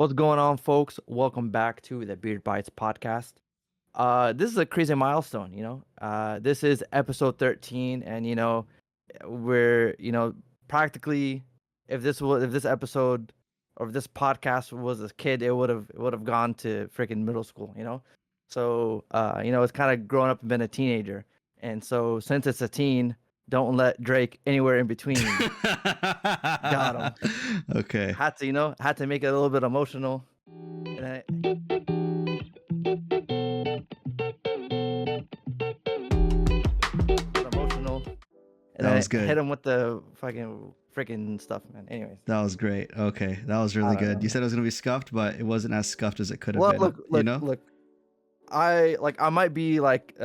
What's going on, folks? Welcome back to the Bytes podcast. This is a crazy milestone, This is episode 13, and we're practically, if this episode or if this podcast was a kid, it would have gone to freaking middle school, So it's kind of grown up and been a teenager, and so since it's a teen, don't let Drake anywhere in between. Got him. Okay. Had to make it a little bit emotional. And I, emotional. And That I was good. hit him with the fucking freaking stuff, man. Anyways. That was great. Okay. That was really good. know, You said it was going to be scuffed, but it wasn't as scuffed as it could have Well, been. look. I might be like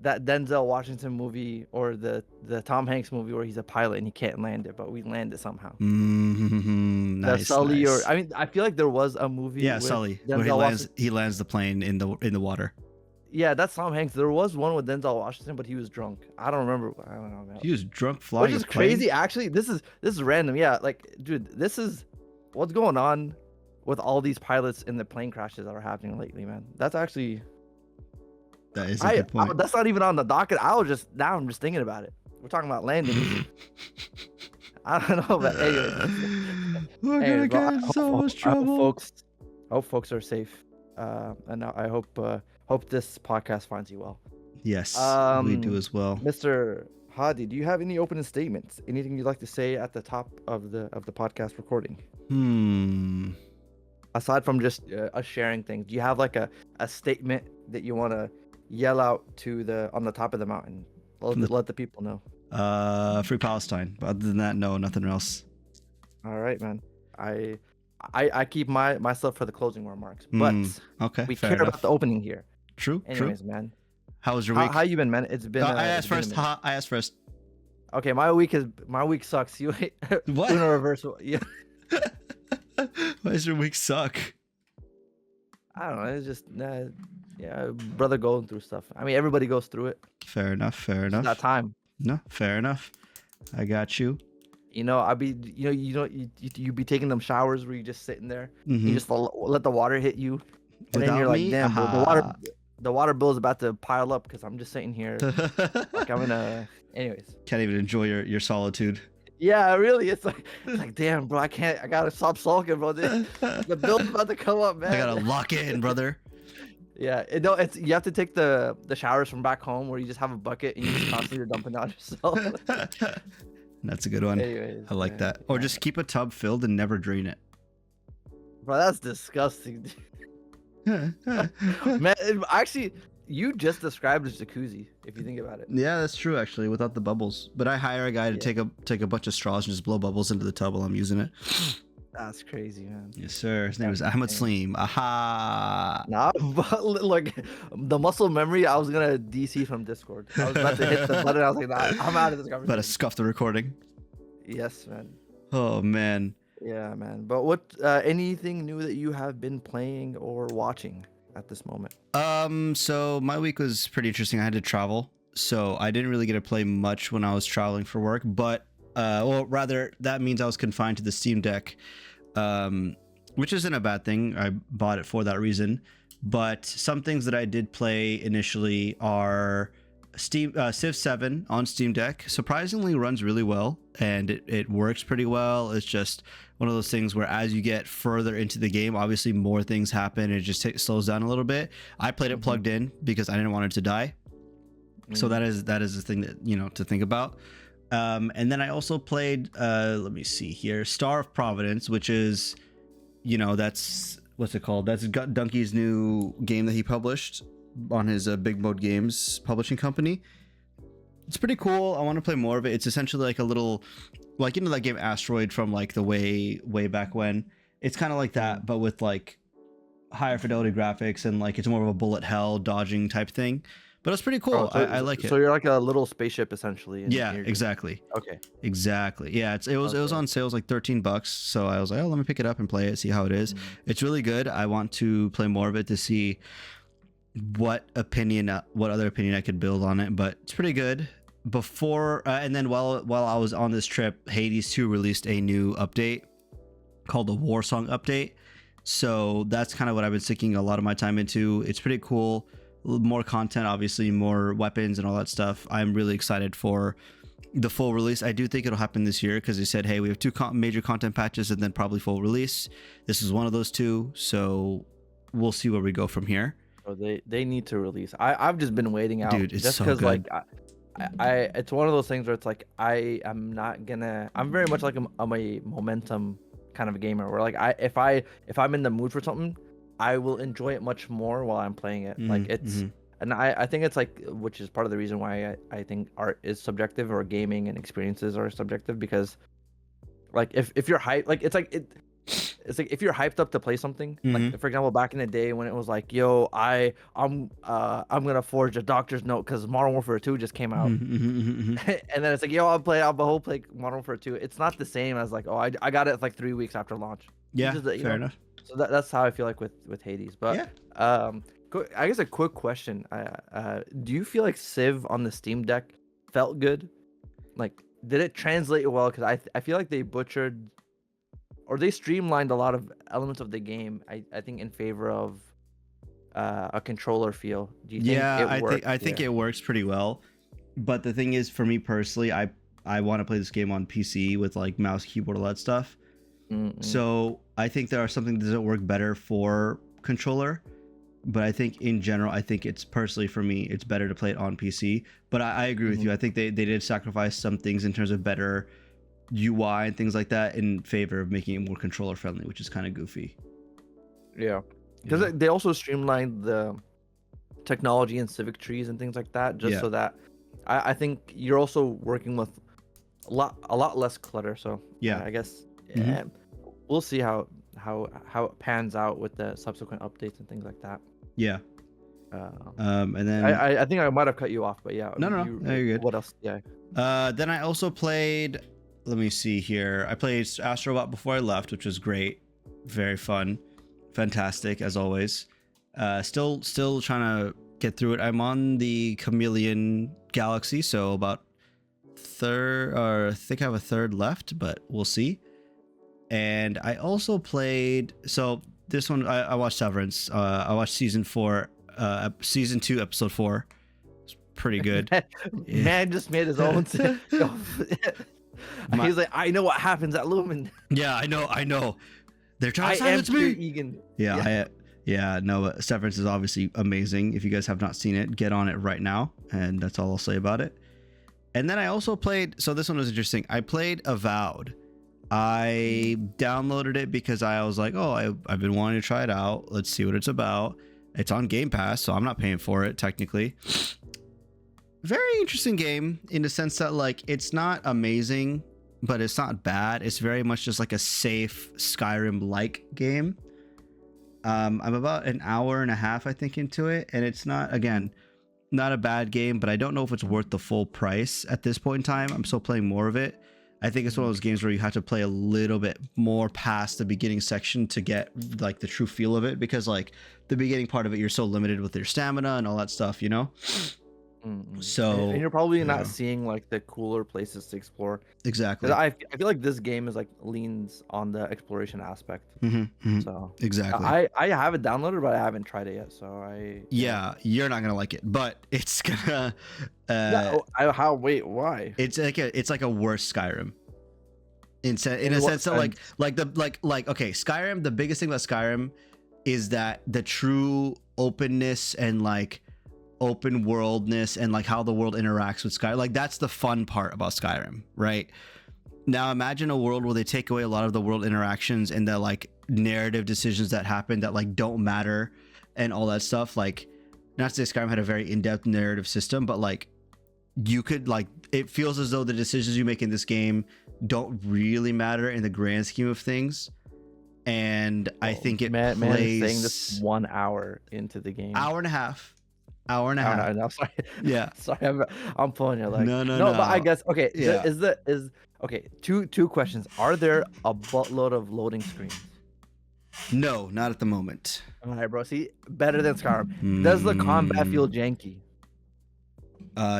that Denzel Washington movie or the Tom Hanks movie where he's a pilot and he can't land it, but we land it somehow. Nice. Sully, nice. I feel like there was a movie. Yeah, with Sully, Denzel where Washington. he lands the plane in the water. Yeah, that's Tom Hanks. There was one with Denzel Washington, but he was drunk. I don't remember. I don't know, man. He was drunk flying. Which is crazy. Actually, this is random. Yeah, like, dude, this is what's going on with all these pilots in the plane crashes that are happening lately, man. That's actually That is a good point. that's not even on the docket. I'm just thinking about it. We're talking about landings. I don't know, but anyway. We're gonna get in so much trouble. I hope folks are safe. And I hope this podcast finds you well. Yes, we do as well. Mr. Hadi, do you have any opening statements? Anything you'd like to say at the top of the podcast recording? Aside from just us sharing things, do you have like a statement that you want to yell out to on the top of the mountain? Let the people know. Free Palestine. But other than that, no, nothing else. All right, man. I keep myself for the closing remarks, but okay, we care about the opening here. True. Anyways, man. How was your week? How you been, man? It's been. I asked first. I asked first. Okay, my week sucks. You What? Uno reversal. Yeah. Why does your week suck? I don't know. It's just brother going through stuff. I mean, everybody goes through it. Fair enough. It's that time. No, fair enough. I got you. I be you be taking them showers where you just sitting there. Mm-hmm. You just let the water hit you, and then you're like, me? damn, the water bill is about to pile up because I'm just sitting here like I'm gonna. Anyways. Can't even enjoy your solitude. Yeah, really. It's like, damn, bro, I gotta stop sulking, bro. The bill's about to come up, man. I gotta lock it in, brother. Yeah, you have to take the showers from back home where you just have a bucket and you just constantly dumping on yourself. That's a good one. Anyways, I like that. Or just keep a tub filled and never drain it. Bro, that's disgusting. Man, actually, you just described a jacuzzi, if you think about it. Yeah, that's true, actually, without the bubbles. But I hire a guy to take a bunch of straws and just blow bubbles into the tub while I'm using it. That's crazy, man. Yes, sir. His name is Ahmed Sleem. Aha. Nah, but look, the muscle memory, I was gonna DC from Discord. I was about to hit the button. I was like, nah, I'm out of this conversation. About to scuff the recording. Yes, man. Oh, man. Yeah, man. But what anything new that you have been playing or watching at this moment? So my week was pretty interesting. I had to travel, so I didn't really get to play much when I was traveling for work, but well, rather that means I was confined to the Steam Deck, which isn't a bad thing. I bought it for that reason. But some things that I did play initially are Civ 7 on Steam Deck. Surprisingly runs really well, and it works pretty well. It's just one of those things where as you get further into the game, obviously more things happen. It just slows down a little bit. I played it plugged in because I didn't want it to die. So that is the thing that to think about. And then I also played let me see here, Star of Providence, which is that's what's it called? That's Donkey's new game that he published on his Big Mode Games publishing company. It's pretty cool. I want to play more of it. It's essentially like a little, like that game Asteroid from like the way back when. It's kind of like that, but with like higher fidelity graphics, and like it's more of a bullet hell dodging type thing. But it's pretty cool. I like it. So you're like a little spaceship essentially. Yeah, exactly. Okay. Exactly. Yeah, it was on sale, it was like $13. So I was like, oh, let me pick it up and play it, see how it is. It's really good. I want to play more of it to see what other opinion I could build on it, but it's pretty good. Before and then while I was on this trip, Hades 2 released a new update called the War Song update, So that's kind of what I've been sinking a lot of my time into. It's pretty cool. More content, obviously, more weapons and all that stuff. I'm really excited for the full release. I do think it'll happen this year because they said, hey, we have two major content patches and then probably full release. This is one of those two. So we'll see where we go from here. So they need to release. I've just been waiting out, Dude, it's just so because good. like I it's one of those things where it's like I'm very much like I'm a momentum kind of a gamer where like if I'm in the mood for something, I will enjoy it much more while I'm playing it. Like it's and I think it's like, which is part of the reason why I think art is subjective, or gaming and experiences are subjective, because like if you're hyped, like it's like if you're hyped up to play something, like for example back in the day when it was like, yo, I'm gonna forge a doctor's note because Modern Warfare 2 just came out. And then it's like, yo, I'll play Modern Warfare 2. It's not the same as like, oh, I got it like 3 weeks after launch. Yeah, Just, fair enough. So that's how I feel like with Hades. But Yeah. I guess a quick question. Do you feel like Civ on the Steam Deck felt good? Like, did it translate well? Because I feel like they butchered, or they streamlined a lot of elements of the game. I think in favor of a controller feel. Do you think it worked? I think it works pretty well. But the thing is, for me personally, I want to play this game on PC with like mouse, keyboard, all that stuff. So I think there are something that doesn't work better for controller. But I think in general, I think it's personally for me, it's better to play it on PC. But I agree with you. I think they did sacrifice some things in terms of better UI and things like that in favor of making it more controller friendly, which is kind of goofy. Yeah, because they also streamlined the technology and civic trees and things like that, just so that I think you're also working with a lot less clutter. So I guess we'll see how it pans out with the subsequent updates and things like that. Yeah. And then I think I might have cut you off, but yeah. No, you're good. What else? Yeah. Then I also played. Let me see here. I played Astrobot before I left, which was great, very fun, fantastic as always. Still trying to get through it. I'm on the Chameleon Galaxy, so about third, or I think I have a third left, but we'll see. And I also played. So this one, I watched Severance. I watched season 2, episode 4. It's pretty good. Man just made his own. He's like, I know what happens at Lumen. Yeah, I know. They're trying to silence me. Egan. Yeah. No, Severance is obviously amazing. If you guys have not seen it, get on it right now. And that's all I'll say about it. And then I also played. So this one was interesting. I played Avowed. I downloaded it because I was like, oh, I've been wanting to try it out. Let's see what it's about. It's on Game Pass, so I'm not paying for it technically. Very interesting game in the sense that like it's not amazing, but it's not bad. It's very much just like a safe Skyrim-like game. I'm about an hour and a half, I think, into it, and it's not a bad game, but I don't know if it's worth the full price at this point in time. I'm still playing more of it. I think it's one of those games where you have to play a little bit more past the beginning section to get like the true feel of it, because like the beginning part of it, you're so limited with your stamina and all that stuff, you know? So and you're probably not seeing like the cooler places to explore. Exactly. I feel like this game is like leans on the exploration aspect. So exactly. I have it downloaded, but I haven't tried it yet. So you're not gonna like it, but it's gonna. Wait, why? It's like a worse Skyrim. In a sense that okay, Skyrim. The biggest thing about Skyrim is that the true openness and like open worldness and like how the world interacts with Skyrim, like that's the fun part about Skyrim, right? Now imagine a world where they take away a lot of the world interactions and the like narrative decisions that happen that like don't matter and all that stuff. Like, not to say Skyrim had a very in-depth narrative system, but like you could like, it feels as though the decisions you make in this game don't really matter in the grand scheme of things. And I think it plays. Man is saying this 1 hour into the game. Hour and a half. No, sorry. Yeah. Sorry, I'm pulling your leg. No. But I guess okay. Yeah. Okay? Two questions. Are there a buttload of loading screens? No, not at the moment. All right, bro. See, better than Skyrim. Does the combat feel janky?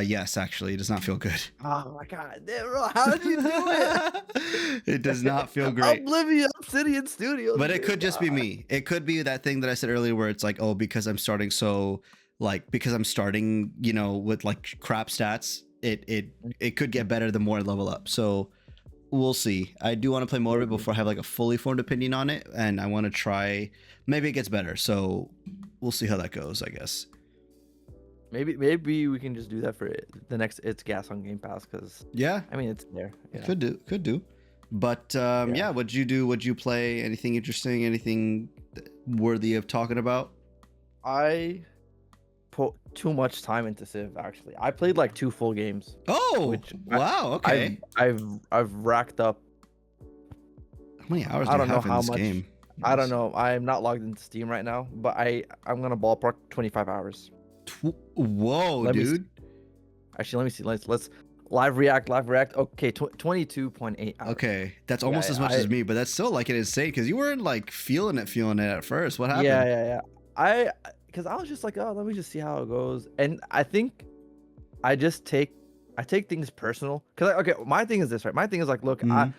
Yes, actually, it does not feel good. Oh my god, damn, bro, how did you do it? It does not feel great. Oblivion Obsidian Studios, But it good could just be god. me. It could be that thing that I said earlier where it's like, oh, because I'm starting so like because I'm starting, with like crap stats, it could get better the more I level up. So we'll see. I do want to play more of it before I have like a fully formed opinion on it, and I want to try. Maybe it gets better. So we'll see how that goes, I guess. Maybe we can just do that for the next It's Gas on Game Pass, because Yeah, I mean it's there. Yeah. could do. But yeah, what'd you do? What'd you play? Anything interesting? Anything worthy of talking about? I put too much time into Civ. Actually, I played like 2 full games. Oh, Which wow. Okay. I've racked up. How many hours do I you don't know have in how this much. game? I don't know. I'm not logged into Steam right now, but I'm gonna ballpark 25 hours. Whoa, Let me see. dude. Actually, let me see. Let's live react. Okay, 22.8 hours. Okay, that's Yeah, almost as much as me, but that's still like an insane because you weren't like feeling it at first. What happened? Yeah. Because I was just like, oh, let me just see how it goes, and I think I just take things personal. Cause okay, my thing is this, right? My thing is like, look, Mhm.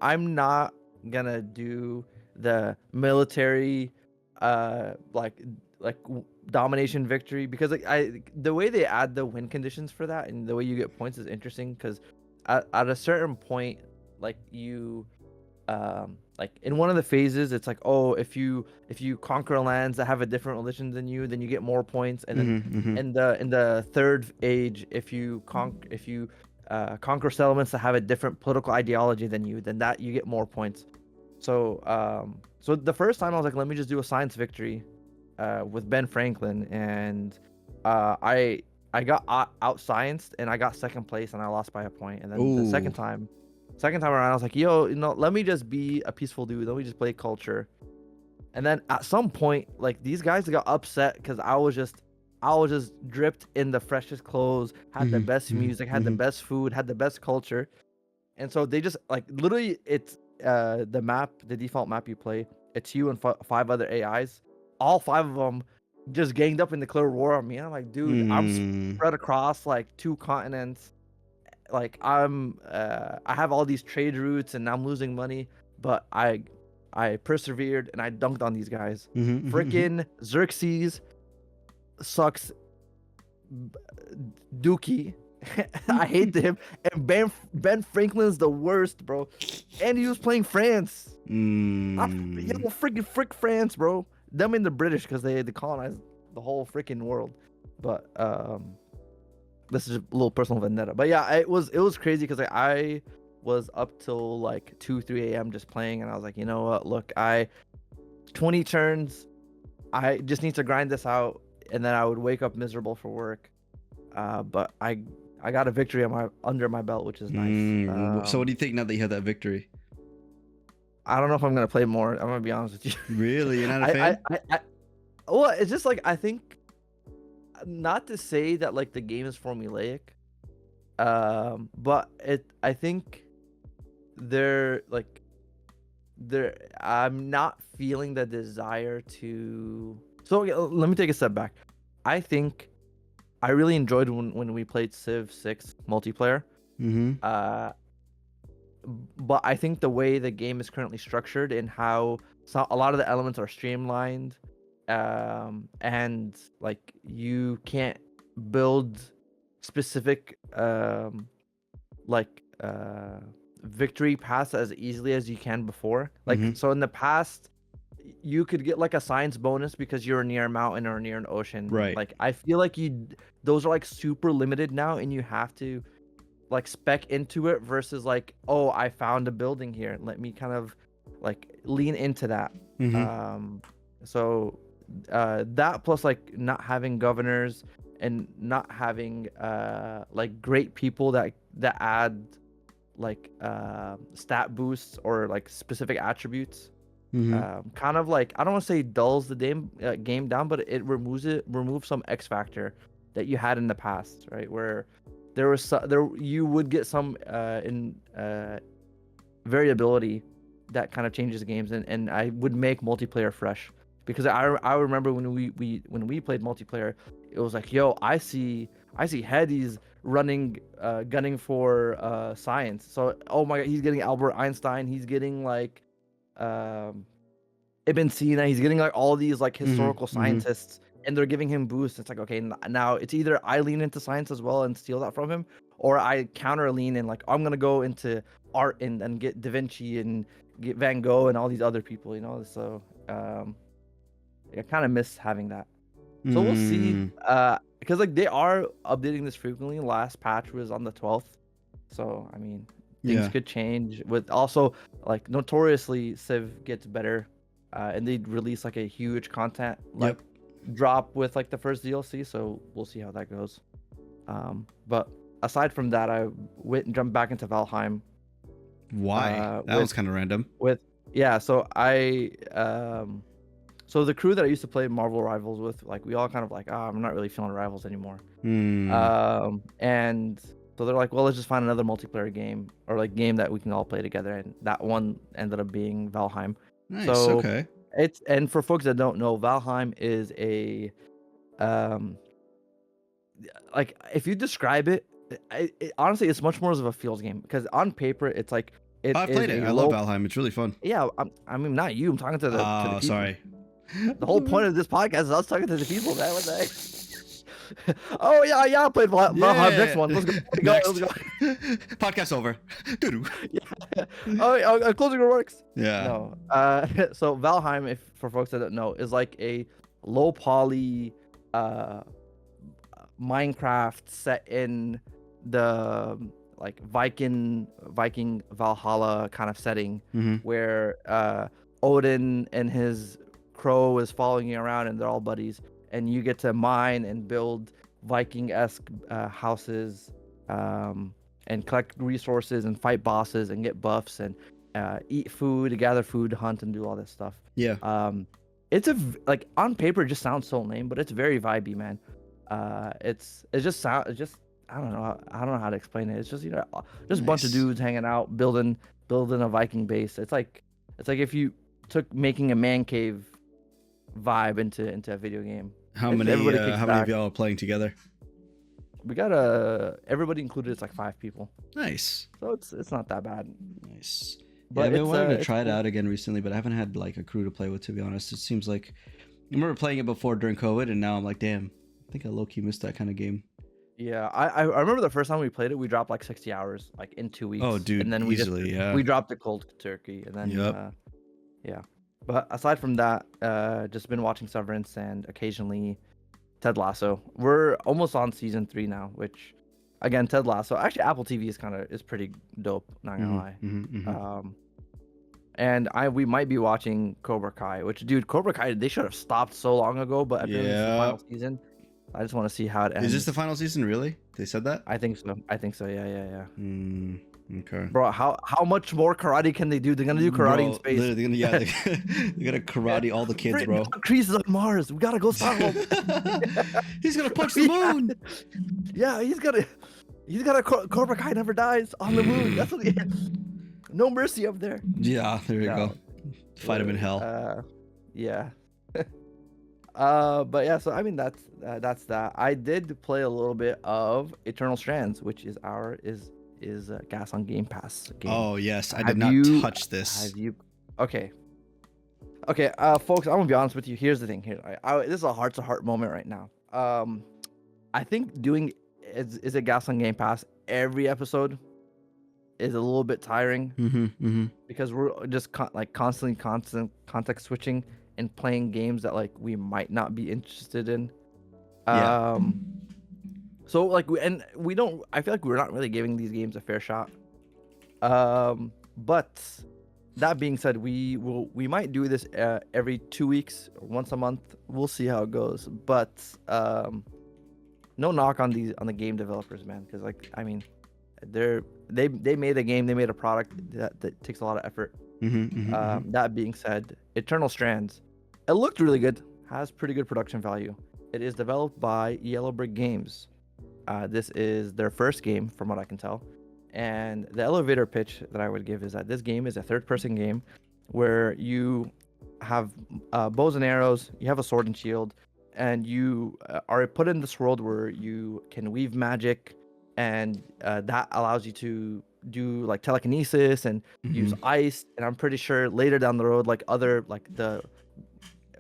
I'm not gonna do the military, like domination victory, because like the way they add the win conditions for that and the way you get points is interesting, because at a certain point, like you like in one of the phases it's like, oh, if you conquer lands that have a different religion than you, then you get more points, and then Mhm. in the third age, if you conquer settlements that have a different political ideology than you, then that you get more points. So so the first time I was like, let me just do a science victory with Ben Franklin, and I got out scienced and I got second place and I lost by a point. And then the Ooh. second time around, I was like, yo, let me just be a peaceful dude. Let me just play culture. And then at some point, like, these guys got upset because I was just dripped in the freshest clothes, had the Mhm. best Mhm. music, had the Mhm. best food, had the best culture. And so they just like literally, it's the map, the default map you play. It's you and 5 other AIs. All 5 of them just ganged up and declared war on me. And I'm like, dude, I'm Mm. spread across like 2 continents. Like I have all these trade routes and I'm losing money, but I persevered and I dunked on these guys. Mhm. Mhm. Mhm. Freaking Xerxes sucks dookie. I hate him. And Ben Franklin's the worst, bro. And he was playing France. Mm. Freaking frick France, bro. Them and the British, because they colonized the whole freaking world. But this is a little personal vendetta. But yeah, it was crazy because I was up till like 2-3 a.m. just playing, and I was like, you know what? Look, 20 turns. I just need to grind this out, and then I would wake up miserable for work. But I got a victory under my belt, which is nice. So what do you think now that you have that victory? I don't know if I'm gonna play more. I'm gonna be honest with you. Really, you're not a fan? Well, it's just like, I think, not to say that like the game is formulaic, but I think they're like I'm not feeling the desire to. So okay, let me take a step back. I think I really enjoyed when we played Civ 6 multiplayer. Mm-hmm. But I think the way the game is currently structured and how a lot of the elements are streamlined, and like you can't build specific like victory paths as easily as you can before. Like, Mm-hmm. so in the past, you could get like a science bonus because you're near a mountain or near an ocean. Right. Like, I feel like those are like super limited now, and you have to like spec into it, versus like, oh, I found a building here, let me kind of like lean into that. Mm-hmm. So that plus like not having governors and not having like great people that add like stat boosts or like specific attributes, Mm-hmm. kind of like, I don't want to say dulls the game down, but it removes some X factor that you had in the past, right? Where there you would get some in variability that kind of changes the games, and I would make multiplayer fresh, because I remember when we played multiplayer, it was like, yo, I see I see Headies running, gunning for science. So, oh my God, he's getting Albert Einstein. He's getting like um, Ibn Sina. He's getting like all these like historical scientists, and they're giving him boosts. It's like, okay, now it's either I lean into science as well and steal that from him, or I counter lean and like I'm gonna go into art and get Da Vinci and get Van Gogh and all these other people, you know. So I kind of miss having that. So we'll see. Because like they are updating this frequently. Last patch was on the 12th. So I mean, things could change. With also like notoriously Civ gets better, and they release like a huge content like drop with like the first DLC. So we'll see how that goes. But aside from that, I went and jumped back into Valheim. Why? That was kind of random. So I so the crew that I used to play Marvel Rivals with, like we all kind of like, I'm not really feeling Rivals anymore. And so they're like, well, let's just find another multiplayer game or like game that we can all play together, and that one ended up being Valheim. Nice. So okay. and for folks that don't know, Valheim is a like if you describe it, honestly, it's much more of a feels game, because on paper it's like I've played it. I love Valheim. It's really fun. Yeah, I mean, not you. I'm talking to the people. Sorry. The whole point of this podcast is us talking to the people, man. What the heck? Oh yeah, I played Valheim. Next one. Let's go. Let's go. Podcast over. Yeah. Oh, closing remarks. Yeah. No. So Valheim, if for folks that don't know, is like a low poly Minecraft set in the like Viking Valhalla kind of setting, where Odin and his crow is following you around, and they're all buddies, and you get to mine and build Viking-esque houses, and collect resources and fight bosses and get buffs and eat food, gather food, hunt, and do all this stuff. Yeah. It's like on paper it just sounds so lame, but it's very vibey, man. It just I don't know how to explain it. It's just, you know, just a bunch of dudes hanging out, building a Viking base. It's like if you took making a man cave vibe into a video game. How many of y'all are playing together? We got everybody included. It's like 5 people. Nice. So it's not that bad. Nice. But yeah, I've been wanting to try it cool. out again recently, but I haven't had like a crew to play with, to be honest. It seems like I remember playing it before during COVID, and now I'm like, damn, I think I low-key missed that kind of game. Yeah, I remember the first time we played it, we dropped like 60 hours, like in 2 weeks. Oh, dude, and then we dropped it cold turkey, and then yeah. But aside from that, just been watching Severance and occasionally Ted Lasso. We're almost on season 3 now, which again, Ted Lasso. Actually, Apple TV is pretty dope. Not gonna lie. And we might be watching Cobra Kai, which, dude, Cobra Kai, they should have stopped so long ago, but apparently it's the final season. I just want to see how it ends. Is this the final season, really? They said that? I think so. Yeah. Okay. Bro, how much more karate can they do? They're gonna do karate in space. They're gonna karate all the kids, bro. Kreese is on Mars. We gotta go stop him. He's gonna punch the moon. Yeah, he's gonna Cobra Kai never dies on the moon. That's what no mercy up there. Yeah, there you go. Fight him in hell. Yeah. But yeah, so I mean that's that. I did play a little bit of Eternal Strands, which is Gas on Game Pass game. Oh yes, I did not touch this. Have you? Okay, folks, I'm gonna be honest with you. Here's the thing. This is a heart-to-heart moment right now. I think doing is it Gas on Game Pass every episode is a little bit tiring, because we're just constantly context switching and playing games that like we might not be interested in. So like we don't. I feel like we're not really giving these games a fair shot. But that being said, we might do this every 2 weeks or once a month. We'll see how it goes. But no knock on the game developers, man, because like I mean, they made a game, they made a product that takes a lot of effort. That being said, Eternal Strands, it looked really good, has pretty good production value. It is developed by Yellow Brick Games. This is their first game, from what I can tell. And the elevator pitch that I would give is that this game is a third-person game where you have bows and arrows, you have a sword and shield, and you are put in this world where you can weave magic, and that allows you to do like telekinesis and use Hmm. ice. And I'm pretty sure later down the road, like other like the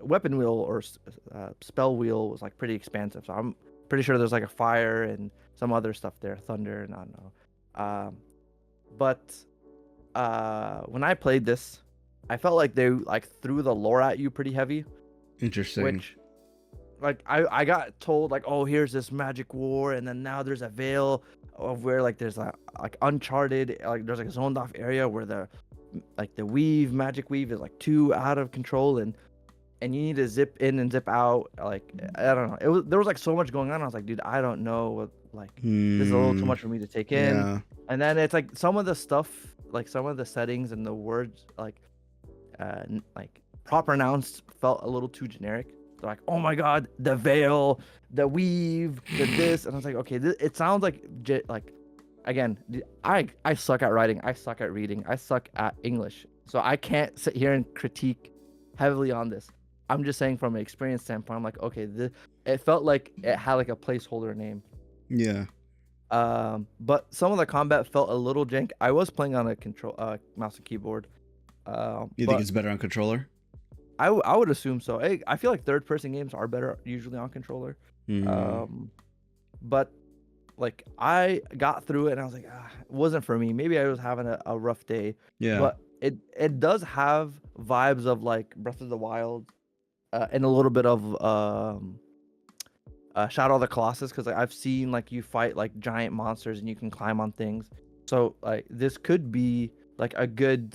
weapon wheel or spell wheel was like pretty expansive. So I'm pretty sure there's like a fire and some other stuff there, thunder, and I don't know. But when I played this, I felt like they like threw the lore at you pretty heavy, Interesting. which like I got told like, oh, here's this magic war, and then now there's a veil of where like there's a like uncharted, like there's like a zoned off area where the like the magic weave is like too out of control, and you need to zip in and zip out. Like I don't know, there was like so much going on. I was like, dude, I don't know what, like this is a little too Hmm. much for me to take in. Yeah. And then it's like some of the stuff, like some of the settings and the words, like like proper nouns felt a little too generic. They're like, oh my god, the veil, the weave, the this, and I was like, okay, it sounds like like, again, I suck at writing, I suck at reading, I suck at English, so I can't sit here and critique heavily on this. I'm just saying from an experience standpoint, I'm like, okay, it felt like it had like a placeholder name. Yeah. But some of the combat felt a little jank. I was playing on a control mouse and keyboard. You think But it's better on controller? I would assume so. I feel like third person games are better usually on controller. Hmm. But like I got through it and I was like, it wasn't for me. Maybe I was having a rough day. Yeah. But it does have vibes of like Breath of the Wild, and a little bit of Shadow of the Colossus, because like, I've seen like you fight like giant monsters and you can climb on things. So like this could be like a good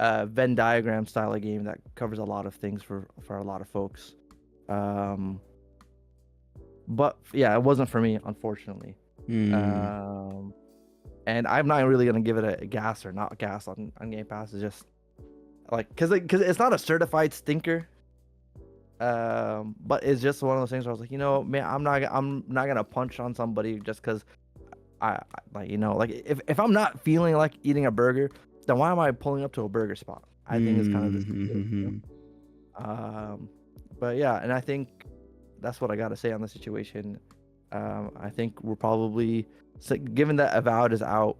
Venn diagram style of game that covers a lot of things for a lot of folks. But yeah, it wasn't for me, unfortunately. Hmm. And I'm not really gonna give it a gas or not gas on Game Pass. It's just like because it's not a certified stinker. But it's just one of those things where I was like, man, I'm not gonna punch on somebody just because like like if I'm not feeling like eating a burger, then why am I pulling up to a burger spot? I think it's kind of this. Hmm. But yeah, and I think that's what I got to say on the situation. I think we're probably, given that Avowed is out,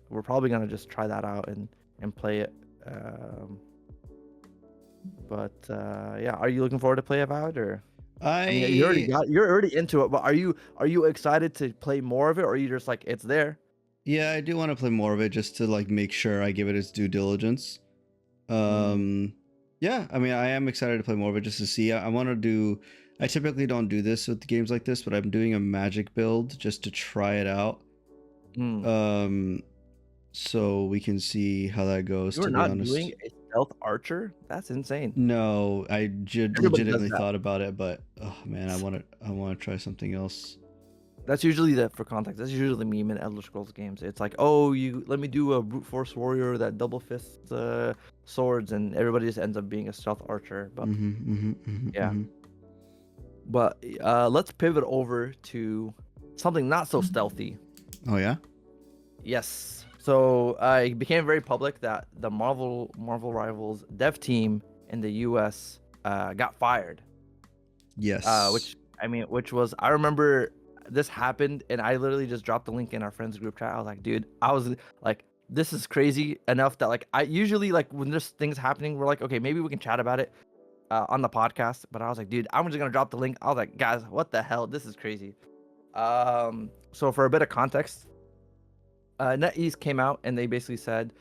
we're probably gonna just try that out and play it. But yeah, are you looking forward to play Avowed, or? I mean, you're already into it, but are you excited to play more of it, or are you just like it's there? Yeah, I do want to play more of it just to like make sure I give it its due diligence. Mm, Yeah, I mean, I am excited to play more of it just to see. I want to do. I typically don't do this with games like this, but I'm doing a magic build just to try it out. mm. Um, so we can see how that goes. You're To be not doing honest, a stealth archer? That's insane. no, I Everybody does legitimately that. thought about it, but oh man, I want to try something else. That's usually for context. That's usually the meme in Elder Scrolls games. It's like, oh, you let me do a brute force warrior that double fist swords, and everybody just ends up being a stealth archer. But yeah, but let's pivot over to something not so stealthy. Oh yeah. Yes. So it became very public that the Marvel Rivals dev team in the U.S. Got fired. Yes. Which was, I remember this happened, and I literally just dropped the link in our friends group chat. I was like, dude, I was like, this is crazy enough that like I usually, like when there's things happening, we're like, okay, maybe we can chat about it on the podcast. But I was like, dude, I'm just gonna drop the link. I was like, guys, what the hell? This is crazy. So for a bit of context, NetEase came out and they basically said,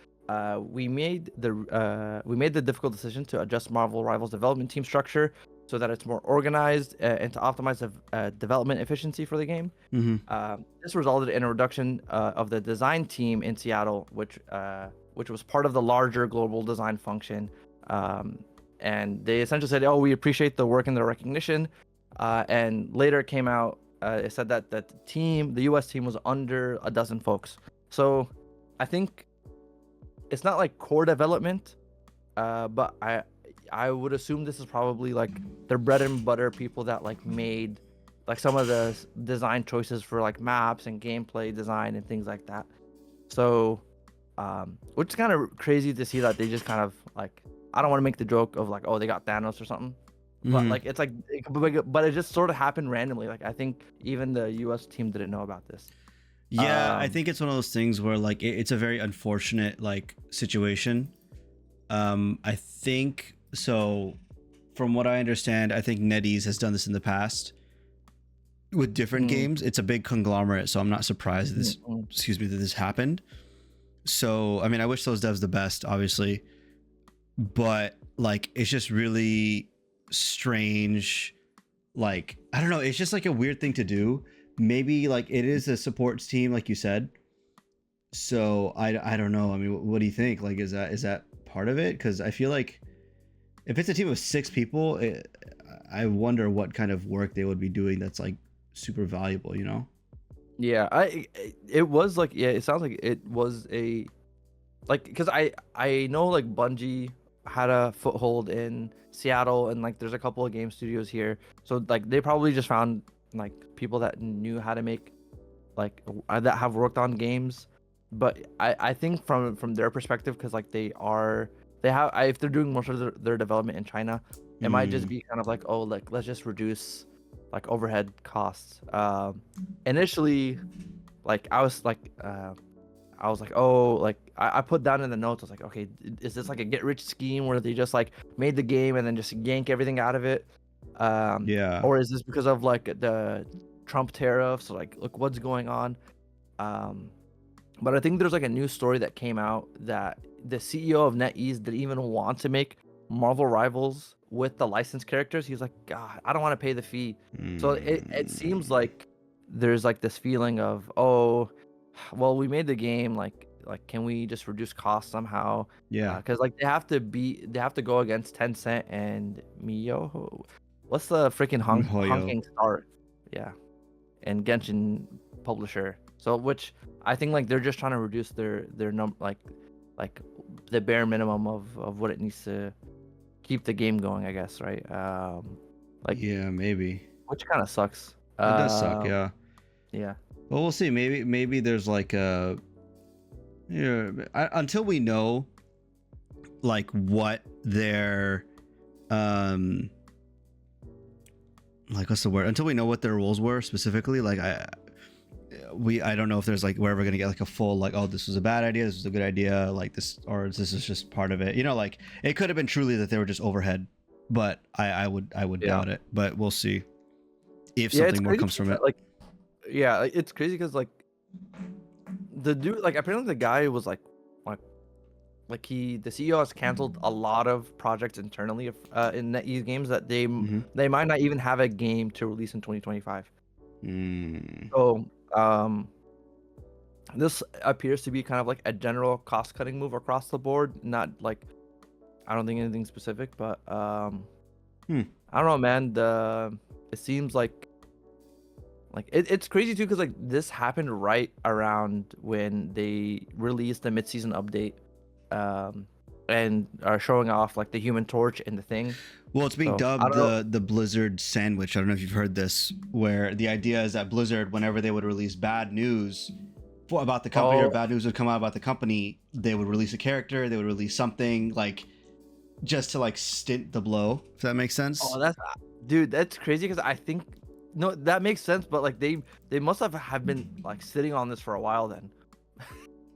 we made the difficult decision to adjust Marvel Rivals development team structure so that it's more organized and to optimize the development efficiency for the game. This resulted in a reduction of the design team in Seattle, which was part of the larger global design function. And they essentially said, "Oh, we appreciate the work and the recognition." And later it came out, it said that the U.S. team was under a dozen folks. So I think it's not like core development, but I would assume this is probably like their bread and butter people that like made like some of the design choices for like maps and gameplay design and things like that. So which is kind of crazy to see that they just kind of like, I don't want to make the joke of like, oh, they got Thanos or something. but Mhm. like it's like, but it just sort of happened randomly. Like I think even the U.S. team didn't know about this. Yeah, I Um, think it's one of those things where like it's a very unfortunate like situation. I think so. From what I understand, I think NetEase has done this in the past with different mm, games. It's a big conglomerate, so I'm not surprised that mm, this, mm. excuse me, that this happened. So, I mean, I wish those devs the best, obviously, but like, it's just really strange. Like, I don't know, it's just like a weird thing to do. Maybe like it is a supports team, like you said. So I don't know. I mean, what do you think? Like, is that part of it? Because I feel like if it's a team of 6 people, I wonder what kind of work they would be doing that's like super valuable, you know? Yeah, it was like, yeah, it sounds like it was a, like, because I know like Bungie had a foothold in Seattle, and like there's a couple of game studios here, so like they probably just found like people that knew how to make, like, that have worked on games. But I think from their perspective, because like they have, if they're doing most of their development in China, it might just Mm, be kind of like, oh, like let's just reduce like overhead costs. Initially, like I was like, oh, like I put down in the notes. I was like, okay, is this like a get rich scheme where they just like made the game and then just yank everything out of it? yeah. Or is this because of like the Trump tariffs? Like, look what's going on. Um, but I think there's like a new story that came out that the CEO of NetEase didn't even want to make Marvel Rivals with the licensed characters. He's like, God, I don't want to pay the fee. So it seems Mm, like there's like this feeling of, oh, well, we made the game, like can we just reduce costs somehow? yeah. Because like they have to go against Tencent and Miyo. What's the freaking MiHoYo. honking star? Yeah, and Genshin publisher. So which I think like they're just trying to reduce their number, like the bare minimum of what it needs to keep the game going, I guess, right? Like, Yeah, maybe. which kind of sucks. It does suck, yeah. Yeah. Well, we'll see. Maybe there's like a, yeah, until we know like what their like what's the word? Until we know what their rules were specifically, like I don't know if there's like we're ever gonna get like a full like, oh, this was a bad idea, this was a good idea, like this, or this is just part of it. You know, like it could have been truly that they were just overhead, but I would Yeah. doubt it. But we'll see if Yeah, it's something more crazy. comes from it. Like, yeah, like, it's crazy because like the dude, like apparently the guy was like the CEO has canceled a lot of projects internally in NetEase games that Mm-hmm. they might not even have a game to release in 2025. Mm. So this appears to be kind of like a general cost cutting move across the board. Not like, I don't think anything specific, but Hmm. I don't know, man. It seems like it's crazy too, because like this happened right around when they released the mid-season update, um, and are showing off like the Human Torch and the Thing. Well, it's being So I dubbed don't know. the Blizzard sandwich. I don't know if you've heard this, where the idea is that Blizzard, whenever they would release bad news about the company, or Oh, bad news would come out about the company, they would release a character, they would release something like just to like stint the blow. If that makes sense. oh, dude, that's crazy because I think, no, that makes sense, but like they must have been like sitting on this for a while then.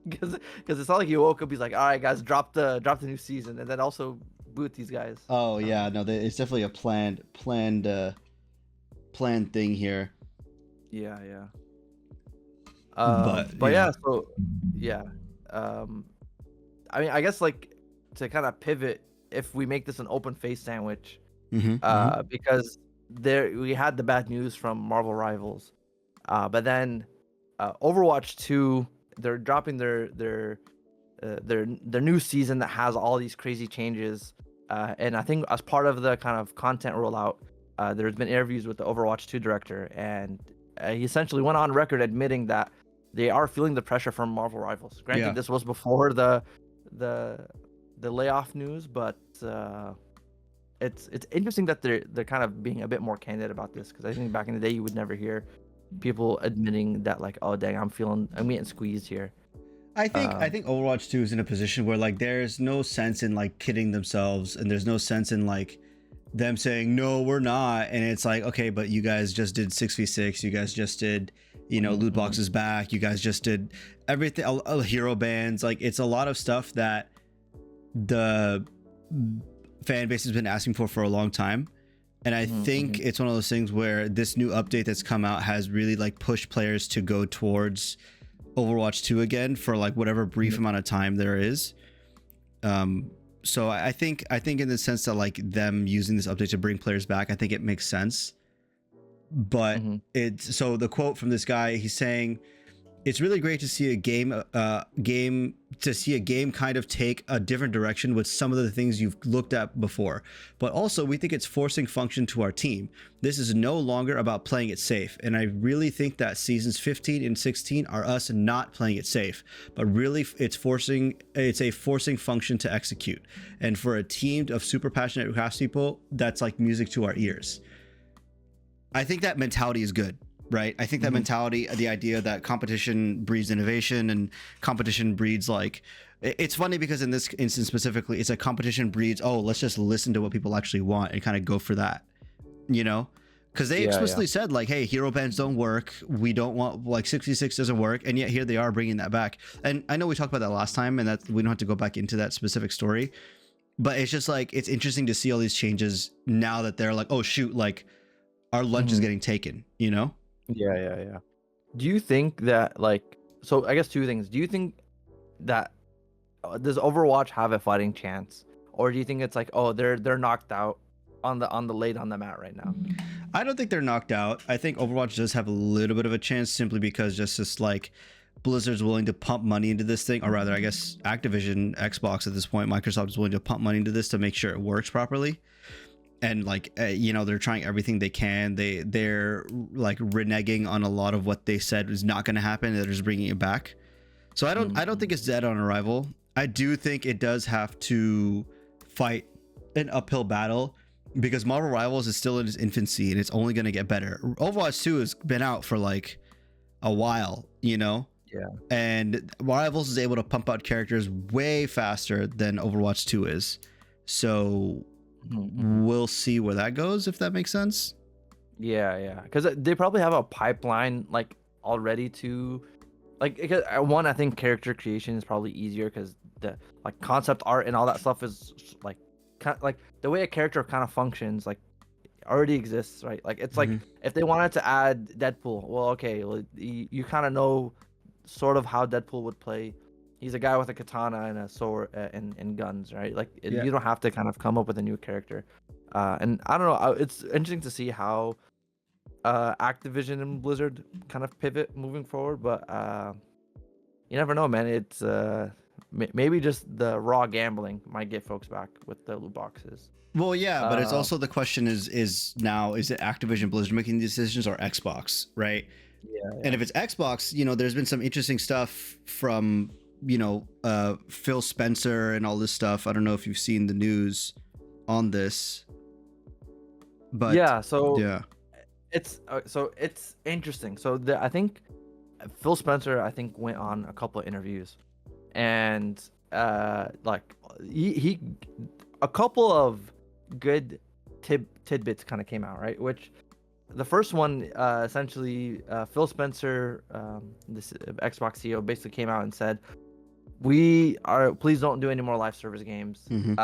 Because it's not like you woke up, he's like, all right guys, drop the new season, and then also boot these guys. Oh yeah, no, it's definitely a planned thing here. Yeah, yeah. But But yeah. yeah, so yeah. Um, I mean, I guess like to kind of pivot, if we make this an open face sandwich, Mm-hmm, mm-hmm. because there we had the bad news from Marvel Rivals, but then Overwatch 2, they're dropping their new season that has all these crazy changes, and I think as part of the kind of content rollout, there's been interviews with the Overwatch 2 director, and he essentially went on record admitting that they are feeling the pressure from Marvel Rivals. Granted, Yeah. this was before the layoff news, but it's interesting that they're kind of being a bit more candid about this, because I think back in the day you would never hear people admitting that, like, oh dang, I'm getting squeezed here. I think Overwatch 2 is in a position where like there's no sense in like kidding themselves, and there's no sense in like them saying no, we're not, and it's like, okay, but you guys just did 6v6, you guys just did, you know, loot Mm-hmm. boxes back, you guys just did everything, hero bans. Like, it's a lot of stuff that the fan base has been asking for a long time. And I think Mm-hmm. it's one of those things where this new update that's come out has really like pushed players to go towards Overwatch 2 again for like whatever brief amount of time there is. So I think in the sense that like them using this update to bring players back, I think it makes sense. But Mm-hmm. it's, so the quote from this guy, he's saying, it's really great to see a game kind of take a different direction with some of the things you've looked at before, but also we think it's forcing function to our team. This is no longer about playing it safe, and I really think that seasons 15 and 16 are us not playing it safe, but really it's a forcing function to execute, and for a team of super passionate craftspeople, that's like music to our ears. I think that mentality is good, right? I think that mentality, the idea that competition breeds innovation and competition breeds like, it's funny because in this instance specifically, it's a competition breeds, oh, let's just listen to what people actually want and kind of go for that, you know? Because they Yeah, yeah. explicitly said like, hey, hero bans don't work. We don't want, like, 66 doesn't work. And yet here they are bringing that back. And I know we talked about that last time and that we don't have to go back into that specific story, but it's just like, it's interesting to see all these changes now that they're like, oh shoot, like our lunch is Mm-hmm. getting taken, you know? Yeah, yeah, yeah. Do you think that like so I guess two things. Do you think that does Overwatch have a fighting chance, or do you think it's like, oh, they're knocked out on the late on the mat right now? I don't think they're knocked out. I think Overwatch does have a little bit of a chance simply because just like Blizzard's willing to pump money into this thing, or rather, I guess Activision, Xbox at this point, Microsoft is willing to pump money into this to make sure it works properly. And like, you know, they're trying everything they can. They're like reneging on a lot of what they said was not going to happen. They're just bringing it back. So I don't think it's dead on arrival. I do think it does have to fight an uphill battle because Marvel Rivals is still in its infancy and it's only going to get better. Overwatch 2 has been out for like a while, you know, Yeah. and Rivals is able to pump out characters way faster than Overwatch 2 is. So Mm-hmm. we'll see where that goes, if that makes sense. Yeah, yeah. Because they probably have a pipeline like already to like because, one, I think character creation is probably easier because the like concept art and all that stuff is like kind of like the way a character kind of functions like already exists, right? Like it's like Mhm. if they wanted to add Deadpool, well, okay, well, you kind of know sort of how Deadpool would play. He's a guy with a katana and a sword and guns, right? Like Yeah. you don't have to kind of come up with a new character. And I don't know, it's interesting to see how Activision and Blizzard kind of pivot moving forward, but you never know, man. It's maybe just the raw gambling might get folks back with the loot boxes. Well, yeah, but it's Uh, also the question is now, is it Activision Blizzard making these decisions or Xbox, right? yeah, And yeah. if it's Xbox, you know, there's been some interesting stuff from, you know, Phil Spencer and all this stuff. I don't know if you've seen the news on this, but Yeah, yeah. so it's interesting. So I think Phil Spencer, I think, went on a couple of interviews, and like he a couple of good tidbits kind of came out, right? Which the first one, essentially, Phil Spencer, this Xbox CEO, basically came out and said, please don't do any more live service games. Mm-hmm.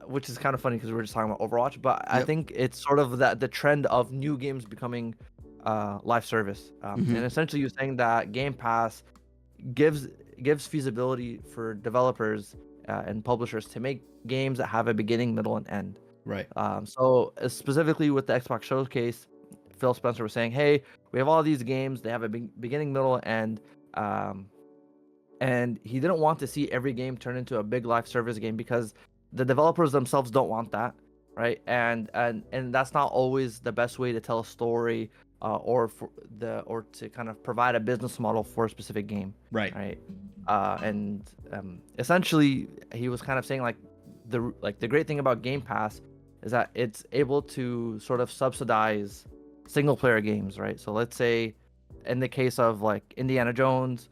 Which is kind of funny because we were just talking about Overwatch, but I Yep. think it's sort of that the trend of new games becoming live service. Mm-hmm. And essentially, you're saying that Game Pass gives gives feasibility for developers and publishers to make games that have a beginning, middle, and end. Right. So specifically with the Xbox Showcase, Phil Spencer was saying, "Hey, we have all these games. They have a beginning, middle, and um, and he didn't want to see every game turn into a big live service game because the developers themselves don't want that, right? And that's not always the best way to tell a story, or to kind of provide a business model for a specific game, Right. right? And essentially, he was kind of saying like the great thing about Game Pass is that it's able to sort of subsidize single player games, right? So let's say in the case of like Indiana Jones,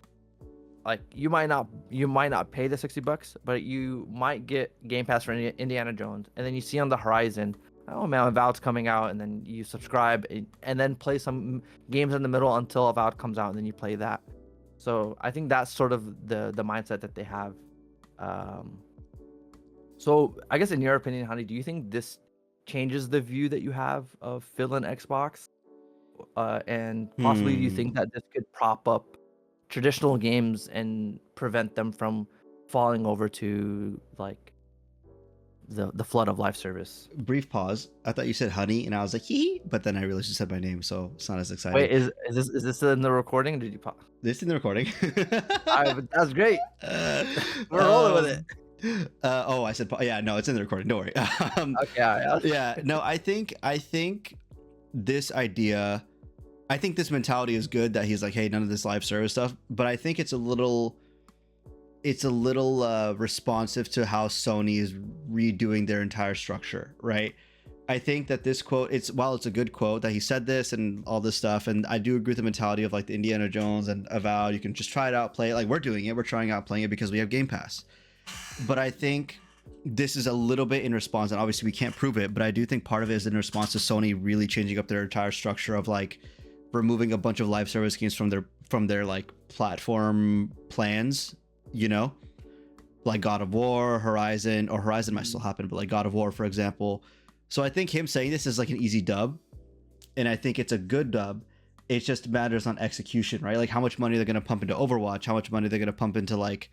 like you might not pay the $60, but you might get Game Pass for Indiana Jones, and then you see on the horizon, oh man, Avowed's coming out, and then you subscribe and then play some games in the middle until Avowed comes out, and then you play that. So I think that's sort of the mindset that they have. So I guess in your opinion, Honey, do you think this changes the view that you have of Phil and Xbox? And possibly do you think that this could prop up traditional games and prevent them from falling over to like the flood of live service? Brief pause. I thought you said honey, and I was like, hee, but then I realized you said my name, so it's not as exciting. Wait, is this in the recording? Did you pause? This is in the recording. That's great. We're rolling with it. Oh, I said, yeah, no, it's in the recording. Don't worry. Okay. Yeah, no, I think this idea, I think this mentality is good that he's like, hey, none of this live service stuff, but I think it's a little responsive to how Sony is redoing their entire structure, right? I think that this quote, while it's a good quote that he said this and all this stuff, and I do agree with the mentality of like the Indiana Jones and Avowed, you can just try it out, play it. Like we're doing it, we're trying out playing it because we have Game Pass. But I think this is a little bit in response, and obviously we can't prove it, but I do think part of it is in response to Sony really changing up their entire structure of like removing a bunch of live service games from their like platform plans, you know, like God of War, Horizon might still happen, but like God of War, for example. So I think him saying this is like an easy dub, and I think it's a good dub. It just matters on execution, right? Like how much money they're going to pump into Overwatch, how much money they're going to pump into like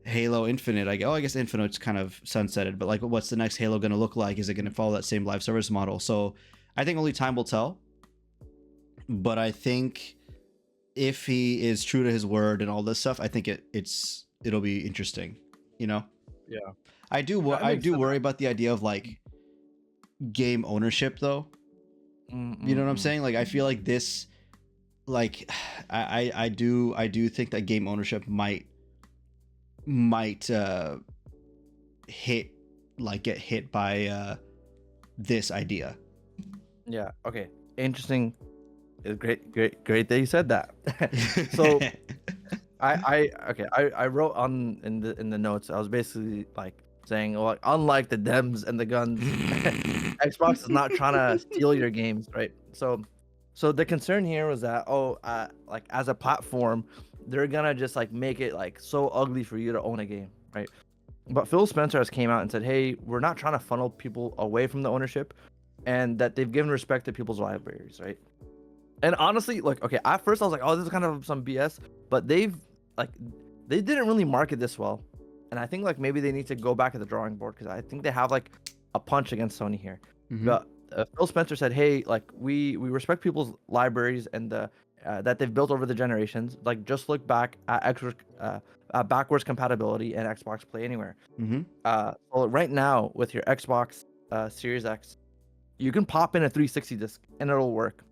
Halo Infinite. I guess Infinite's kind of sunsetted, but like what's the next Halo going to look like? Is it going to follow that same live service model? So I think only time will tell. But I think if he is true to his word and all this stuff, I think it'll be interesting, you know? Yeah. I do worry about the idea of like game ownership though. You know what I'm saying? Like I feel like this, like I do think that game ownership might get hit by this idea. Yeah. Okay. Interesting. Great that you said that. So I wrote on in the notes, I was basically like saying, well, unlike the Dems and the guns, Xbox is not trying to steal your games, right? So the concern here was that like as a platform, they're gonna just like make it like so ugly for you to own a game, right? But Phil Spencer has came out and said, hey, we're not trying to funnel people away from the ownership, and that they've given respect to people's libraries, right? And honestly, like, okay, at first I was like, oh, this is kind of some BS, but they didn't really market this well. And I think like maybe they need to go back to the drawing board, because I think they have like a punch against Sony here. Mm-hmm. But Phil Spencer said, hey, like we respect people's libraries and that they've built over the generations. Like just look back at backwards compatibility and Xbox Play Anywhere. Mm-hmm. So right now with your Xbox Series X, you can pop in a 360 disc and it'll work.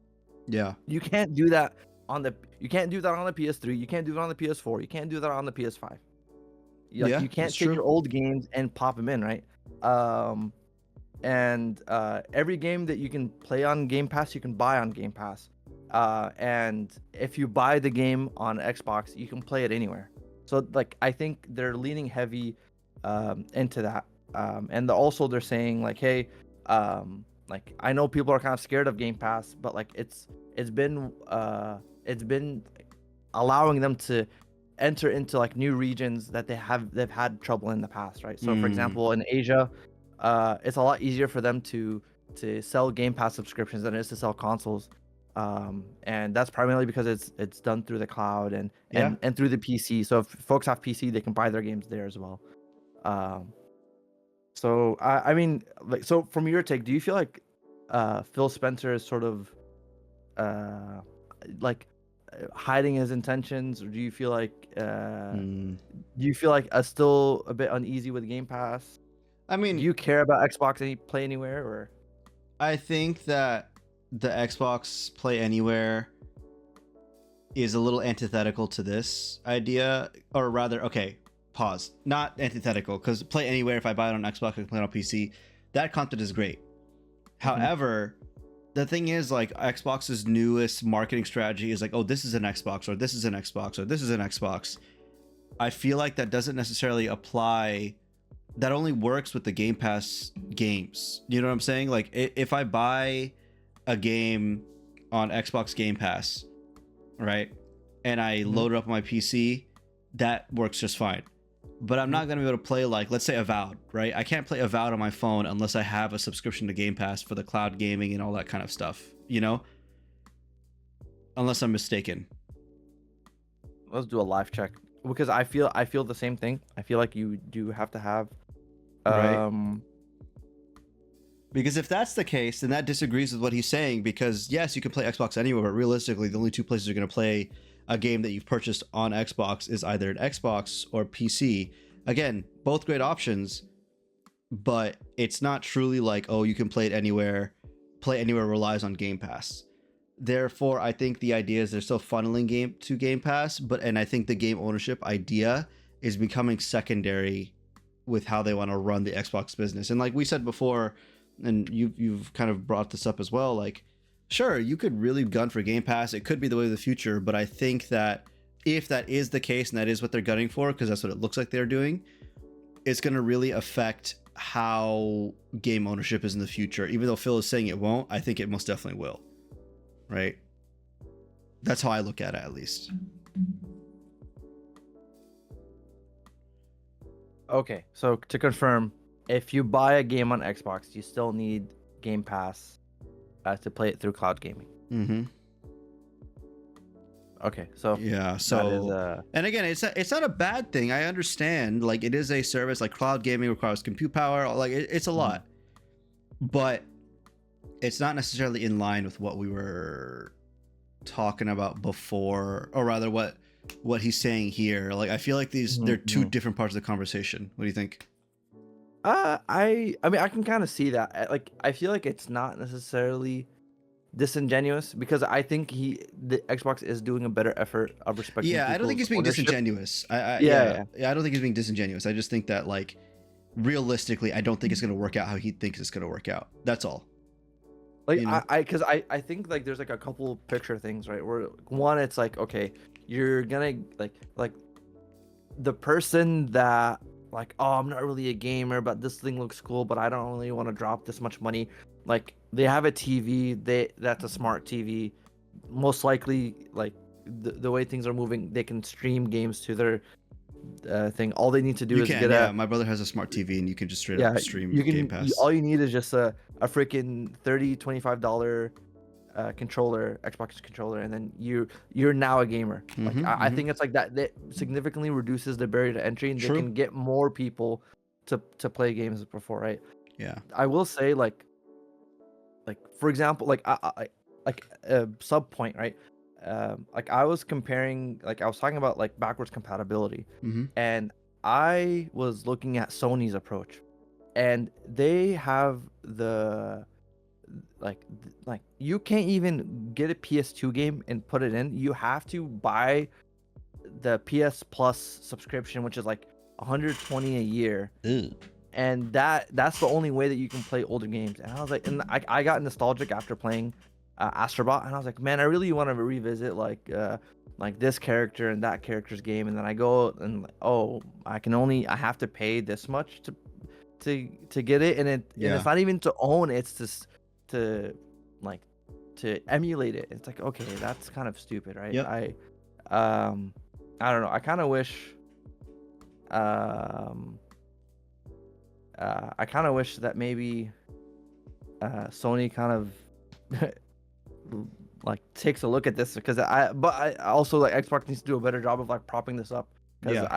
Yeah. You can't do that on the PS3. You can't do it on the PS4. You can't do that on the PS5. You can't take your old games and pop them in, right? And every game that you can play on Game Pass, you can buy on Game Pass. And if you buy the game on Xbox, you can play it anywhere. So like I think they're leaning heavy into that. And also they're saying like, hey, like I know people are kind of scared of Game Pass, but like it's been allowing them to enter into like new regions that they've had trouble in the past, right? So for example, in Asia, it's a lot easier for them to sell Game Pass subscriptions than it is to sell consoles, and that's primarily because it's done through the cloud and through the PC. So if folks have PC, they can buy their games there as well. So I mean, like, so from your take, do you feel like Phil Spencer is sort of like hiding his intentions, or do you feel like still a bit uneasy with Game Pass? I mean, do you care about Xbox Play Anywhere, or? I think that the Xbox Play Anywhere is a little antithetical to this idea, or rather, okay, pause. Not antithetical, because Play Anywhere, if I buy it on Xbox, I can play it on PC. That content is great. However, the thing is, like, Xbox's newest marketing strategy is like, oh, this is an Xbox, or this is an Xbox, or this is an Xbox. I feel like that doesn't necessarily apply. That only works with the Game Pass games. You know what I'm saying? Like if I buy a game on Xbox Game Pass, right, and I load it up on my PC, that works just fine. But I'm not going to be able to play, like, let's say Avowed, right? I can't play Avowed on my phone unless I have a subscription to Game Pass for the cloud gaming and all that kind of stuff, you know? Unless I'm mistaken. Let's do a live check because I feel the same thing. I feel like you do have to have Right. Because if that's the case, then that disagrees with what he's saying. Because yes, you can play Xbox anywhere, but realistically, the only two places you're going to play a game that you've purchased on Xbox is either an Xbox or PC. Again, both great options, but it's not truly like, oh, you can play it anywhere. Play anywhere relies on Game Pass. Therefore, I think the idea is they're still funneling Game Pass, and I think the game ownership idea is becoming secondary with how they want to run the Xbox business. And like we said before, and you've kind of brought this up as well, like, sure, you could really gun for Game Pass. It could be the way of the future, but I think that if that is the case and that is what they're gunning for, because that's what it looks like they're doing, it's going to really affect how game ownership is in the future. Even though Phil is saying it won't, I think it most definitely will. Right? That's how I look at it, at least. Okay, so to confirm, if you buy a game on Xbox, you still need Game Pass to play it through cloud gaming. Mm-hmm. Okay, so yeah, so that is, and again, it's not a bad thing. I understand, like, it is a service. Like, cloud gaming requires compute power. Like, it's a lot, but it's not necessarily in line with what we were talking about before, or rather, what he's saying here. Like, I feel like they're two different parts of the conversation. What do you think? I mean, I can kind of see that. Like, I feel like it's not necessarily disingenuous because I think the Xbox is doing a better effort of respecting. Yeah, I don't think he's being ownership. disingenuous. I don't think he's being disingenuous. I just think that, like, realistically, I don't think it's going to work out how he thinks it's going to work out. That's all. Like, you know? I think, like, there's like a couple picture things, right? Where one, it's like, okay, you're gonna like the person that, like, oh, I'm not really a gamer, but this thing looks cool, but I don't really want to drop this much money. Like, they have a TV, that's a smart TV. Most likely, like, the way things are moving, they can stream games to their thing. All they need to do my brother has a smart TV, and you can just straight up stream Game Pass. All you need is just a freaking $25 controller, Xbox controller, and then you're now a gamer. I think it's like that significantly reduces the barrier to entry, and they can get more people to play games before, right? Yeah. I will say, like for example, like sub point, right? Like, I was comparing, like, I was talking about, like, backwards compatibility, and I was looking at Sony's approach, and they have like you can't even get a PS2 game and put it in. You have to buy the PS Plus subscription, which is like $120 a year. Ew. And that's the only way that you can play older games. And I was like, and I got nostalgic after playing Astrobot, and I was like, man, I really want to revisit like this character and that character's game. And then I go and, oh, I have to pay this much to get it, and it's not even to own, it's just to emulate it. It's like, okay, that's kind of stupid, right? Yep. I don't know. I kind of wish that maybe Sony kind of like takes a look at this, because I also, like, Xbox needs to do a better job of, like, propping this up, because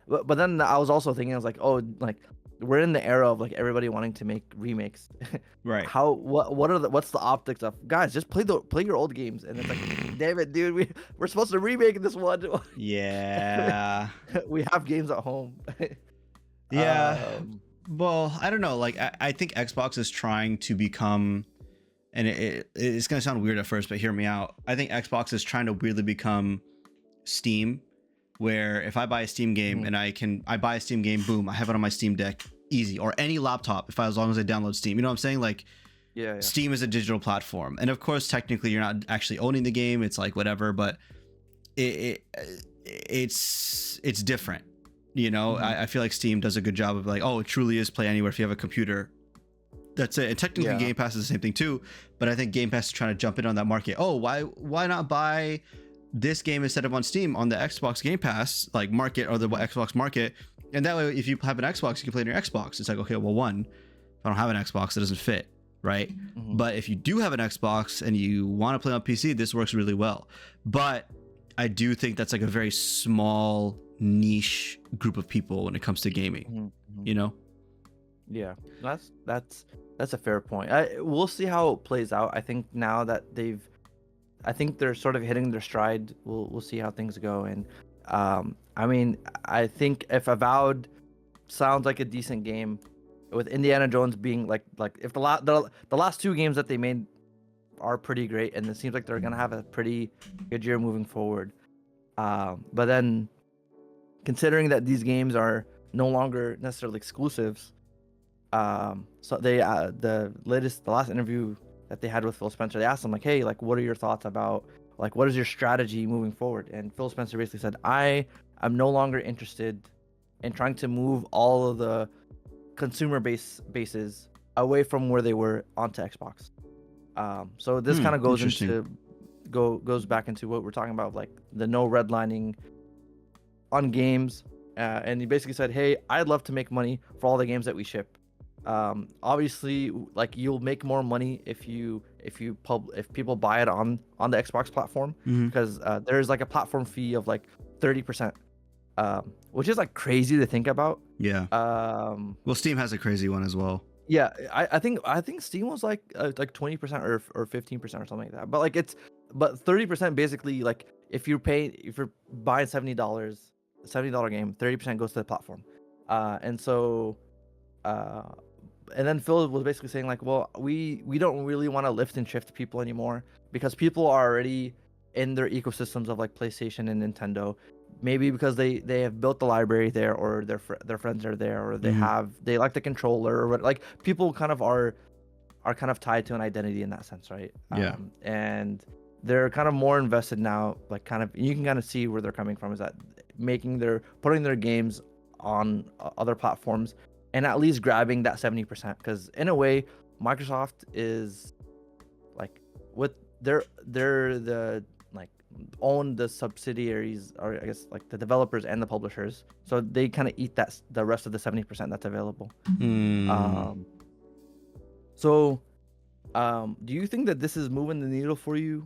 but then I was also thinking, I was like, oh, like, we're in the era of, like, everybody wanting to make remakes. Right. What's the optics of, guys, just play your old games? And it's like, damn it, dude, we're supposed to remake this one. Yeah. We have games at home. Yeah. Well, I don't know. Like, I think Xbox is trying to become, and it's going to sound weird at first, but hear me out. I think Xbox is trying to weirdly become Steam, where if I buy a Steam game and I buy a Steam game, boom, I have it on my Steam Deck, easy, or any laptop, as long as I download Steam. You know what I'm saying? Like, yeah. Steam is a digital platform, and of course, technically, you're not actually owning the game. It's like whatever, but it it's different. You know, Mhm. I feel like Steam does a good job of like, oh, it truly is play anywhere if you have a computer. That's it. And technically Yeah. Game Pass is the same thing too, but I think Game Pass is trying to jump in on that market. Oh, why not buy this game instead of on Steam on the Xbox Game Pass like market, or the Xbox market, and that way if you have an Xbox you can play on your Xbox. It's like, okay, well, one, if I don't have an Xbox, it doesn't fit, right? Mhm. But if you do have an Xbox and you want to play on PC, this works really well. But I do think that's like a very small niche group of people when it comes to gaming, Mhm. Mhm. you know? Yeah, that's a fair point. We'll see how it plays out. I think now that I think they're sort of hitting their stride. We'll see how things go. And I mean, I think if Avowed sounds like a decent game, with Indiana Jones being like if the last two games that they made are pretty great, and it seems like they're gonna have a pretty good year moving forward. But then considering that these games are no longer necessarily exclusives, so the last interview that they had with Phil Spencer, they asked him like, hey, like, what are your thoughts about, like, what is your strategy moving forward? And Phil Spencer basically said, I am no longer interested in trying to move all of the consumer bases away from where they were onto Xbox. So this kind of Interesting. goes back into what we're talking about, like the no redlining on games. And he basically said, hey, I'd love to make money for all the games that we ship. Obviously, like, you'll make more money if people buy it on the Xbox platform, Mhm. because there's like a platform fee of like 30%, which is like crazy to think about. Yeah. Um, Well, Steam has a crazy one as well. yeah, I think Steam was like 20% or 15% or something like that. But like but 30% basically, like, if you're buying $70 game, 30% goes to the platform. And so uh and then Phil was basically saying like, well, we don't really want to lift and shift people anymore, because people are already in their ecosystems of like PlayStation and Nintendo, maybe because they have built the library there, or their friends are there, or Mhm. they like the controller, or what, like, people kind of are kind of tied to an identity in that sense, right? Yeah. And they're kind of more invested now, like, kind of, you can kind of see where they're coming from, is that putting their games on other platforms, and at least grabbing that 70%, because in a way Microsoft is like, with they're the, like, own the subsidiaries, or I guess like the developers and the publishers, so they kind of eat the rest of the 70% that's available. Hmm. um so do you think that this is moving the needle for you,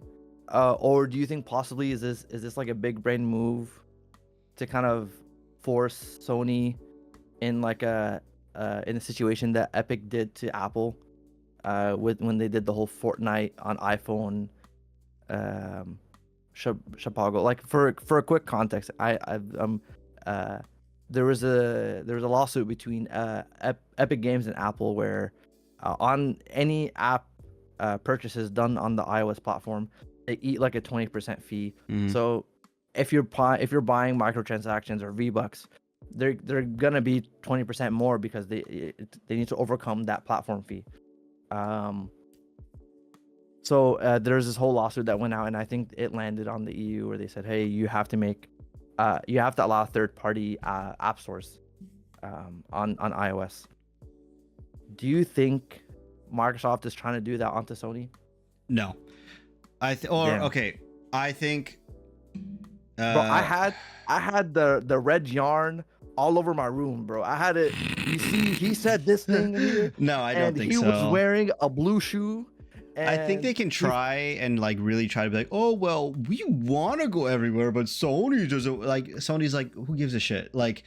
or do you think possibly is this like a big brain move to kind of force Sony in like in a situation that Epic did to Apple, with when they did the whole Fortnite on iPhone, um Chicago. Like, for a quick context, uh there was a lawsuit between Epic Games and Apple, where on any app purchases done on the iOS platform, they eat like a 20% fee. Mhm. So if you're buying microtransactions or V-Bucks, they're gonna be 20% more, because they need to overcome that platform fee. Um, so there's this whole lawsuit that went out, and I think it landed on the EU, where they said, hey, you have to allow third-party app stores on iOS. Do you think Microsoft is trying to do that onto Sony? No. Damn. Okay. I think Bro, I uh had I had the red yarn all over my room, bro. I had it. You see, he said this thing here, no, I don't and think he was so. wearing a blue shoe, I think they and can he. try and like really try to be like, oh well, we want to go everywhere, but Sony doesn't. Like, Sony's like, who gives a shit? Like,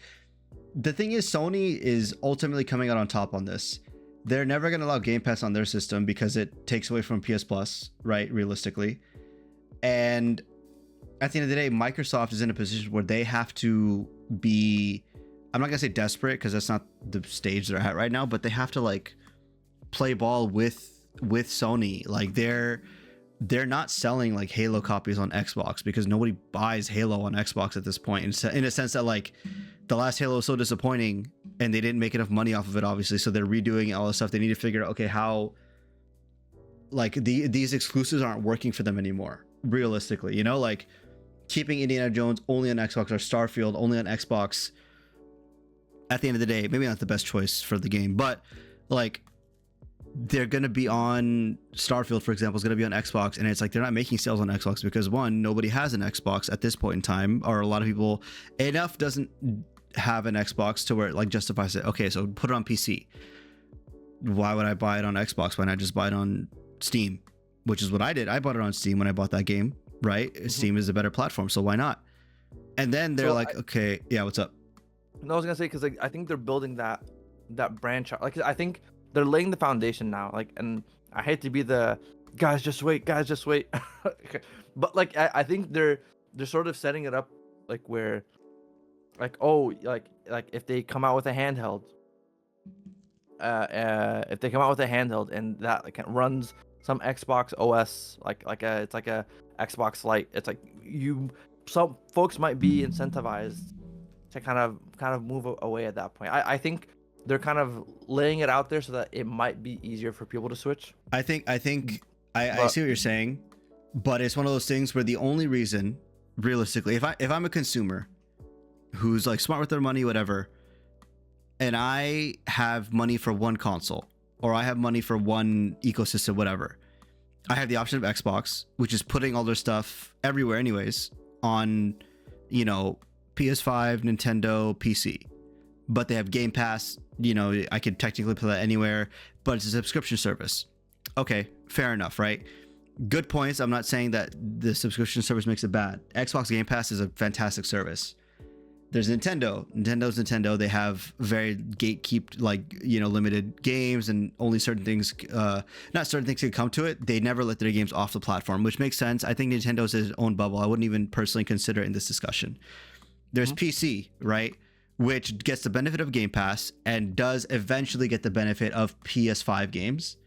the thing is, Sony is ultimately coming out on top on this. They're never going to allow Game Pass on their system because it takes away from PS Plus, right? Realistically. And at the end of the day, Microsoft is in a position where they have to be, I'm not going to say desperate because that's not the stage they're at right now, but they have to like play ball with Sony. Like, they're not selling like Halo copies on Xbox because nobody buys Halo on Xbox at this point, in a sense that like the last Halo was so disappointing and they didn't make enough money off of it, obviously, so they're redoing all this stuff. They need to figure out, okay, how like these exclusives aren't working for them anymore, realistically, you know, like keeping Indiana Jones only on Xbox or Starfield only on Xbox, at the end of the day, maybe not the best choice for the game, but like they're gonna be on Starfield, for example, is gonna be on Xbox, and it's like they're not making sales on Xbox because one, nobody has an Xbox at this point in time, or a lot of people enough doesn't have an Xbox to where it like justifies it. Okay, so put it on PC. Why would I buy it on Xbox? Why not just buy it on Steam? Which is what I did. I bought it on Steam when I bought that game, right? Steam is a better platform, so why not? And then they're okay, yeah, what's up? No, I was gonna say because like I think they're building that branch out. Like I think they're laying the foundation now. Like, and I hate to be the guys just wait, but like I think they're sort of setting it up like where like like if they come out with a handheld, if they come out with a handheld and that like runs some Xbox OS it's like a Xbox Lite, it's like some folks might be incentivized to kind of move away at that point. I think they're kind of laying it out there so that it might be easier for people to switch. I see what you're saying, but it's one of those things where the only reason, realistically, if I'm a consumer who's like smart with their money, whatever, and I have money for one console or I have money for one ecosystem, whatever, I have the option of Xbox, which is putting all their stuff everywhere anyways on, you know, PS5, Nintendo, PC. But they have Game Pass, you know, I could technically play that anywhere, but it's a subscription service. Okay, fair enough, right? Good points. I'm not saying that the subscription service makes it bad. Xbox Game Pass is a fantastic service. There's Nintendo. Nintendo. They have very gatekept, like, you know, limited games, and only certain things, not certain things can come to it. They never let their games off the platform, which makes sense. I think Nintendo's its own bubble. I wouldn't even personally consider it in this discussion. There's PC, right? Which gets the benefit of Game Pass and does eventually get the benefit of PS5 games.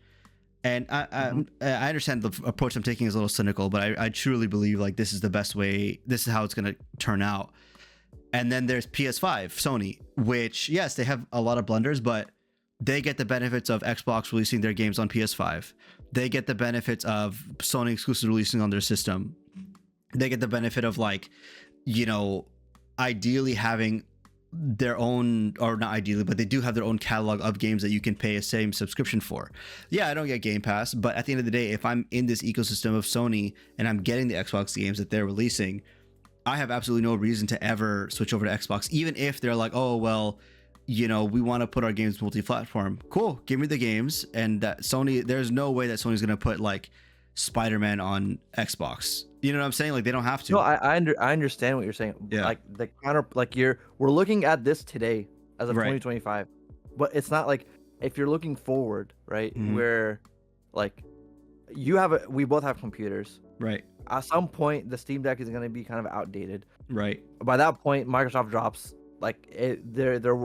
And I understand the approach I'm taking is a little cynical, but I truly believe like this is the best way. This is how it's going to turn out. And then there's PS5, Sony, which, yes, they have a lot of blunders, but they get the benefits of Xbox releasing their games on PS5. They get the benefits of Sony exclusive releasing on their system. They get the benefit of, like, you know, ideally having their own, or not ideally, but they do have their own catalog of games that you can pay a same subscription for. Yeah, I don't get Game Pass, but at the end of the day, if I'm in this ecosystem of Sony and I'm getting the Xbox games that they're releasing, I have absolutely no reason to ever switch over to Xbox, even if they're like, oh, well, you know, we want to put our games multi-platform. Cool, give me the games. And that Sony, there's no way that Sony's going to put like Spider-Man on Xbox. You know what I'm saying? Like, they don't have to. No, I understand what you're saying. Yeah. Like the counter, like we're looking at this today as of 2025, but it's not like if you're looking forward, right? Where like we both have computers, right? At some point, the Steam Deck is going to be kind of outdated, right? By that point, Microsoft drops they're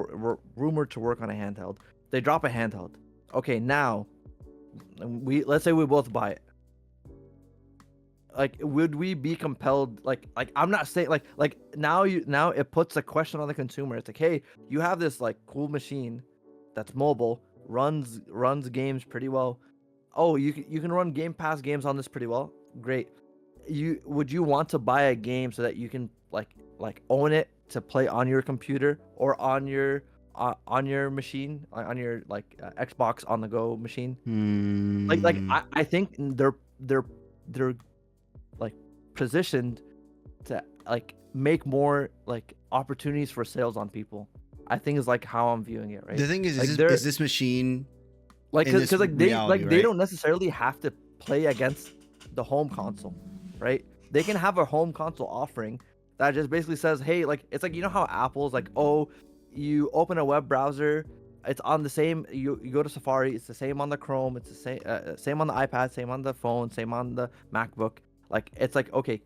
rumored to work on a handheld. They drop a handheld. Okay, now let's say we both buy it. Like, would we be compelled? Like I'm not saying like now it puts a question on the consumer. It's like, hey, you have this like cool machine that's mobile, runs games pretty well. Oh, you can run Game Pass games on this pretty well. Great. Would you want to buy a game so that you can like own it to play on your computer or on your machine, on your Xbox on the go machine? I think they're like positioned to like make more like opportunities for sales on people. I think is like how I'm viewing it, right? The thing is, like, is this machine like because they reality, they right? don't necessarily have to play against the home console, right? They can have a home console offering that just basically says, hey, like, it's like, you know how Apple's like, oh, you open a web browser, it's on the same, you go to Safari, it's the same on the Chrome, it's the same on the iPad, same on the phone, same on the MacBook. Like, it's like, okay,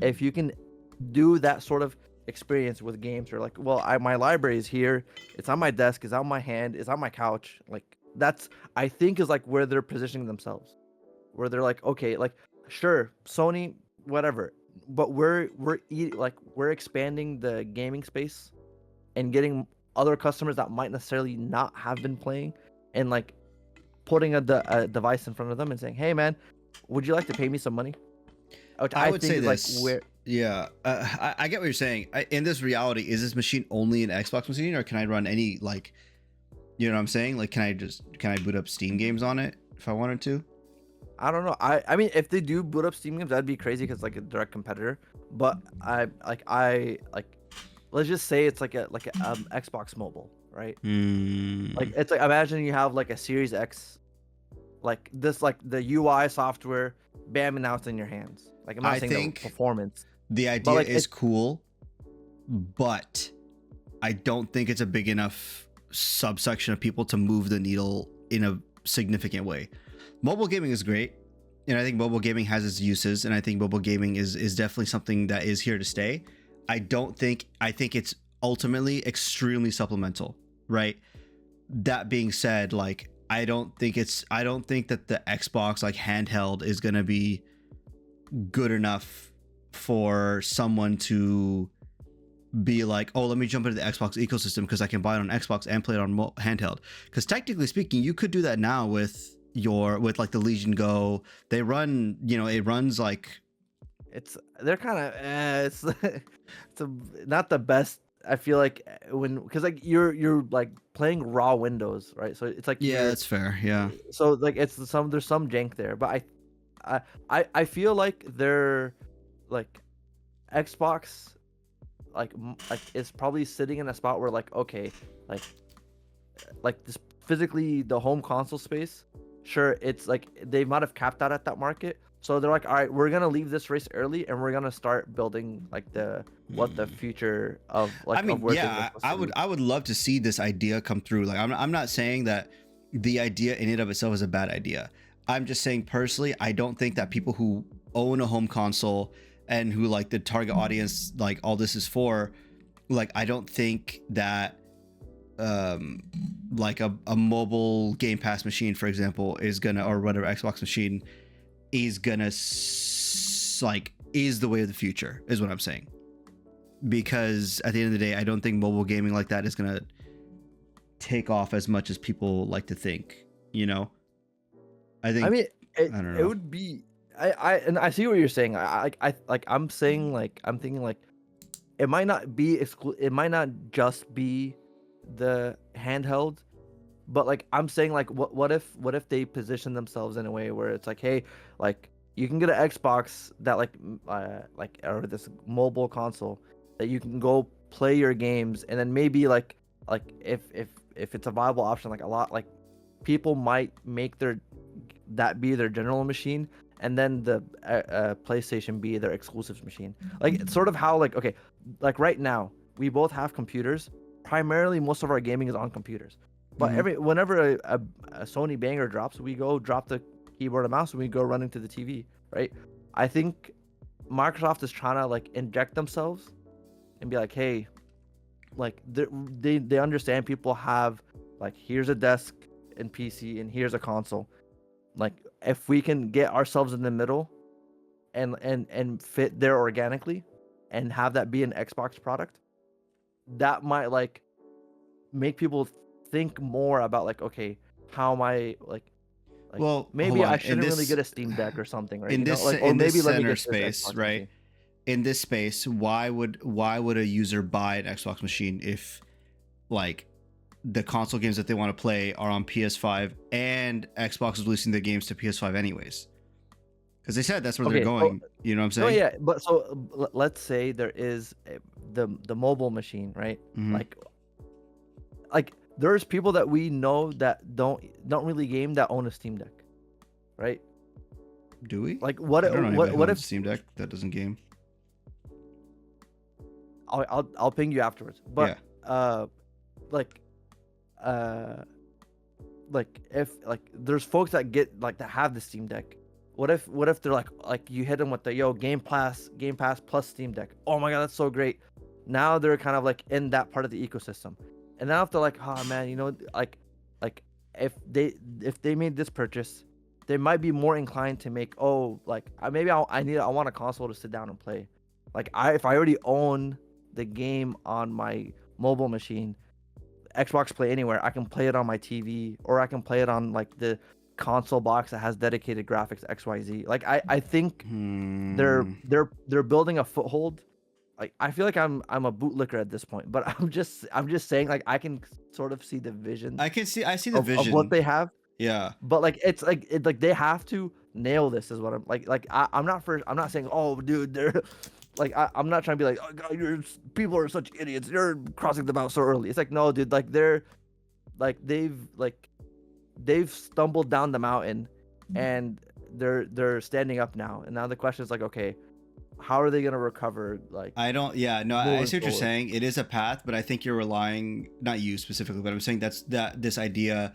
if you can do that sort of experience with games, or like, well, my library is here, it's on my desk, it's on my hand, it's on my couch, like, that's, I think, is like where they're positioning themselves, where they're like, okay, like, sure, Sony, whatever, but we're expanding the gaming space and getting other customers that might necessarily not have been playing, and like putting a device in front of them and saying, hey man, would you like to pay me some money? Which I would think say is this. like Yeah, I get what you're saying. In this reality, is this machine only an Xbox machine, or can I run any, like, you know what I'm saying? Like, can I boot up Steam games on it if I wanted to? I don't know. I mean, if they do boot up Steam games, that'd be crazy because like a direct competitor. But I like let's just say it's like a Xbox Mobile, right? Like Hmm. it's like imagine you have like a Series X, like this, like the UI software, bam, and now it's in your hands. Like I'm not I saying the think performance, the but idea like is it cool, but I don't think it's a big enough subsection of people to move the needle in a significant way. Mobile gaming is great, and I think mobile gaming has its uses, and I think mobile gaming is definitely something that is here to stay. I think it's ultimately extremely supplemental, right? That being said, like I don't think that the Xbox like handheld is going to be good enough for someone to be like, oh, let me jump into the Xbox ecosystem because I can buy it on Xbox and play it on handheld. Because technically speaking, you could do that now with like the Legion Go. They run, you know, it runs like, it's they're kind of it's a, not the best. I feel like when because like you're like playing raw Windows, right? So it's like yeah, you're that's fair. Yeah. so like it's some there's some jank there, but I feel like they're like Xbox like is probably sitting in a spot where like okay like this physically the home console space, sure it's like they might have capped out at that market, so they're like all right we're gonna leave this race early and we're gonna start building like the what the Hmm. future of I like of mean, where things are yeah, supposed to be. I would love to see this idea come through. Like, I'm not saying that the idea in and of itself is a bad idea. I'm just saying personally, I don't think that people who own a home console and who like the target audience, like all this is for, like, I don't think that um like a mobile Game Pass machine, for example, is gonna, or whatever Xbox machine is gonna like is the way of the future, is what I'm saying. Because at the end of the day, I don't think mobile gaming like that is gonna take off as much as people like to think. You know, I I think mean I don't it know. would be I and I see what you're saying. I'm saying like I'm thinking like it might not be it might not just be the handheld, but like I'm saying like what if they position themselves in a way where it's like hey like you can get an Xbox that like or this mobile console that you can go play your games and then maybe like if it's a viable option like a lot like people might make their that be their general machine and then the PlayStation be their exclusives machine. Like it's sort of how like okay, like right now we both have computers. Primarily, most of our gaming is on computers. But Mm-hmm. whenever a Sony banger drops, we go drop the keyboard and mouse and we go running to the TV, right? I think Microsoft is trying to like inject themselves and be like, hey, like they understand people have like here's a desk and PC and here's a console. Like if we can get ourselves in the middle and fit there organically and have that be an Xbox product, that might like make people think more about like okay, how am I like Well, hold maybe on. I shouldn't really get a Steam Deck or something, right? You know, like or In this maybe let me center get this space, Xbox right? machine. In this space, why would a user buy an Xbox machine if like the console games that they want to play are on PS5 and Xbox is releasing the games to PS5 anyways? Because they said that's where they're Okay, so going. You know what I'm no, saying? yeah, but so let's say there is the mobile machine, right? Mm-hmm. Like there's people that we know that don't really game that own a Steam Deck, right? Do we? Like I don't know anybody who what owns if a Steam Deck that doesn't game. I'll ping you afterwards, Yeah. but like uh like if like there's folks that get like that have the Steam Deck. What if they're like you hit them with the Game Pass plus Steam Deck. Oh my god, that's so great. Now they're kind of like in that part of the ecosystem. And now if they're like, oh man, you know, like if they made this purchase, they might be more inclined to make like maybe I want a console to sit down and play. Like if I already own the game on my mobile machine, Xbox Play Anywhere, I can play it on my TV or I can play it on like console box that has dedicated graphics XYZ. Like I think Hmm. they're building a foothold. Like I feel like I'm a bootlicker at this point, but I'm just saying like I can sort of see the vision I see the of what vision. they have, Yeah. but like it's like they have to nail this is what I'm like I'm not saying, oh dude, they're like I'm not trying to be like, oh god, people are such idiots, you're crossing them out so early. It's like, no dude, like like they've stumbled down the mountain, and they're standing up now, and now the question is like, okay, how are they going to recover, like, I don't. Yeah. No. I moving see what you're forward? saying. It is a path, but I think you're relying, not you specifically, but I'm saying that this idea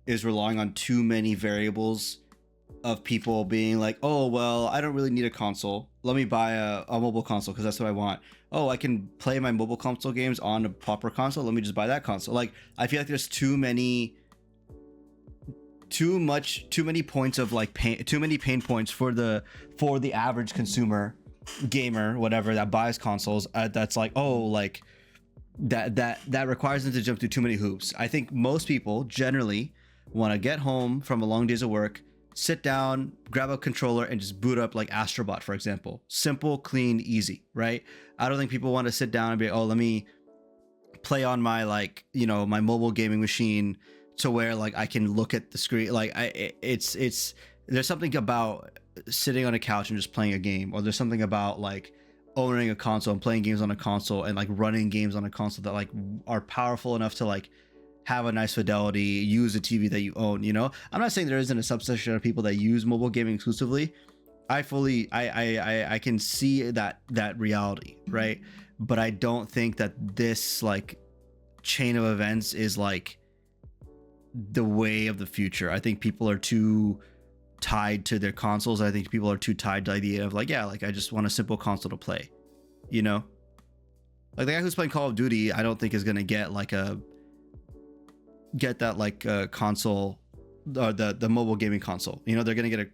is relying on too many variables of people being like, oh well, I don't really need a console. Let me buy a mobile console because that's what I want. Oh, I can play my mobile console games on a proper console. Let me just buy that console. Like, I feel like there's too many points of like too many pain points for the average consumer gamer, whatever, that buys consoles, that's like, oh, like that requires them to jump through too many hoops. I think most people generally want to get home from a long days of work, sit down, grab a controller, and just boot up like Astrobot, for example. Simple, clean, easy, right? I don't think people want to sit down and be, oh, let me play on my, like, you know, my mobile gaming machine to where like I can look at the screen. Like it's there's something about sitting on a couch and just playing a game, or there's something about like owning a console and playing games on a console and like running games on a console that like are powerful enough to like have a nice fidelity, use a TV that you own. You know, I'm not saying there isn't a subsection of people that use mobile gaming exclusively. I fully I can see that reality, right? But I don't think that this like chain of events is like the way of the future. I think people are too tied to their consoles. I think people are too tied to the idea of like, yeah, like I just want a simple console to play, you know? Like the guy who's playing Call of Duty, I don't think is gonna get that like console, or the mobile gaming console. You know, they're gonna get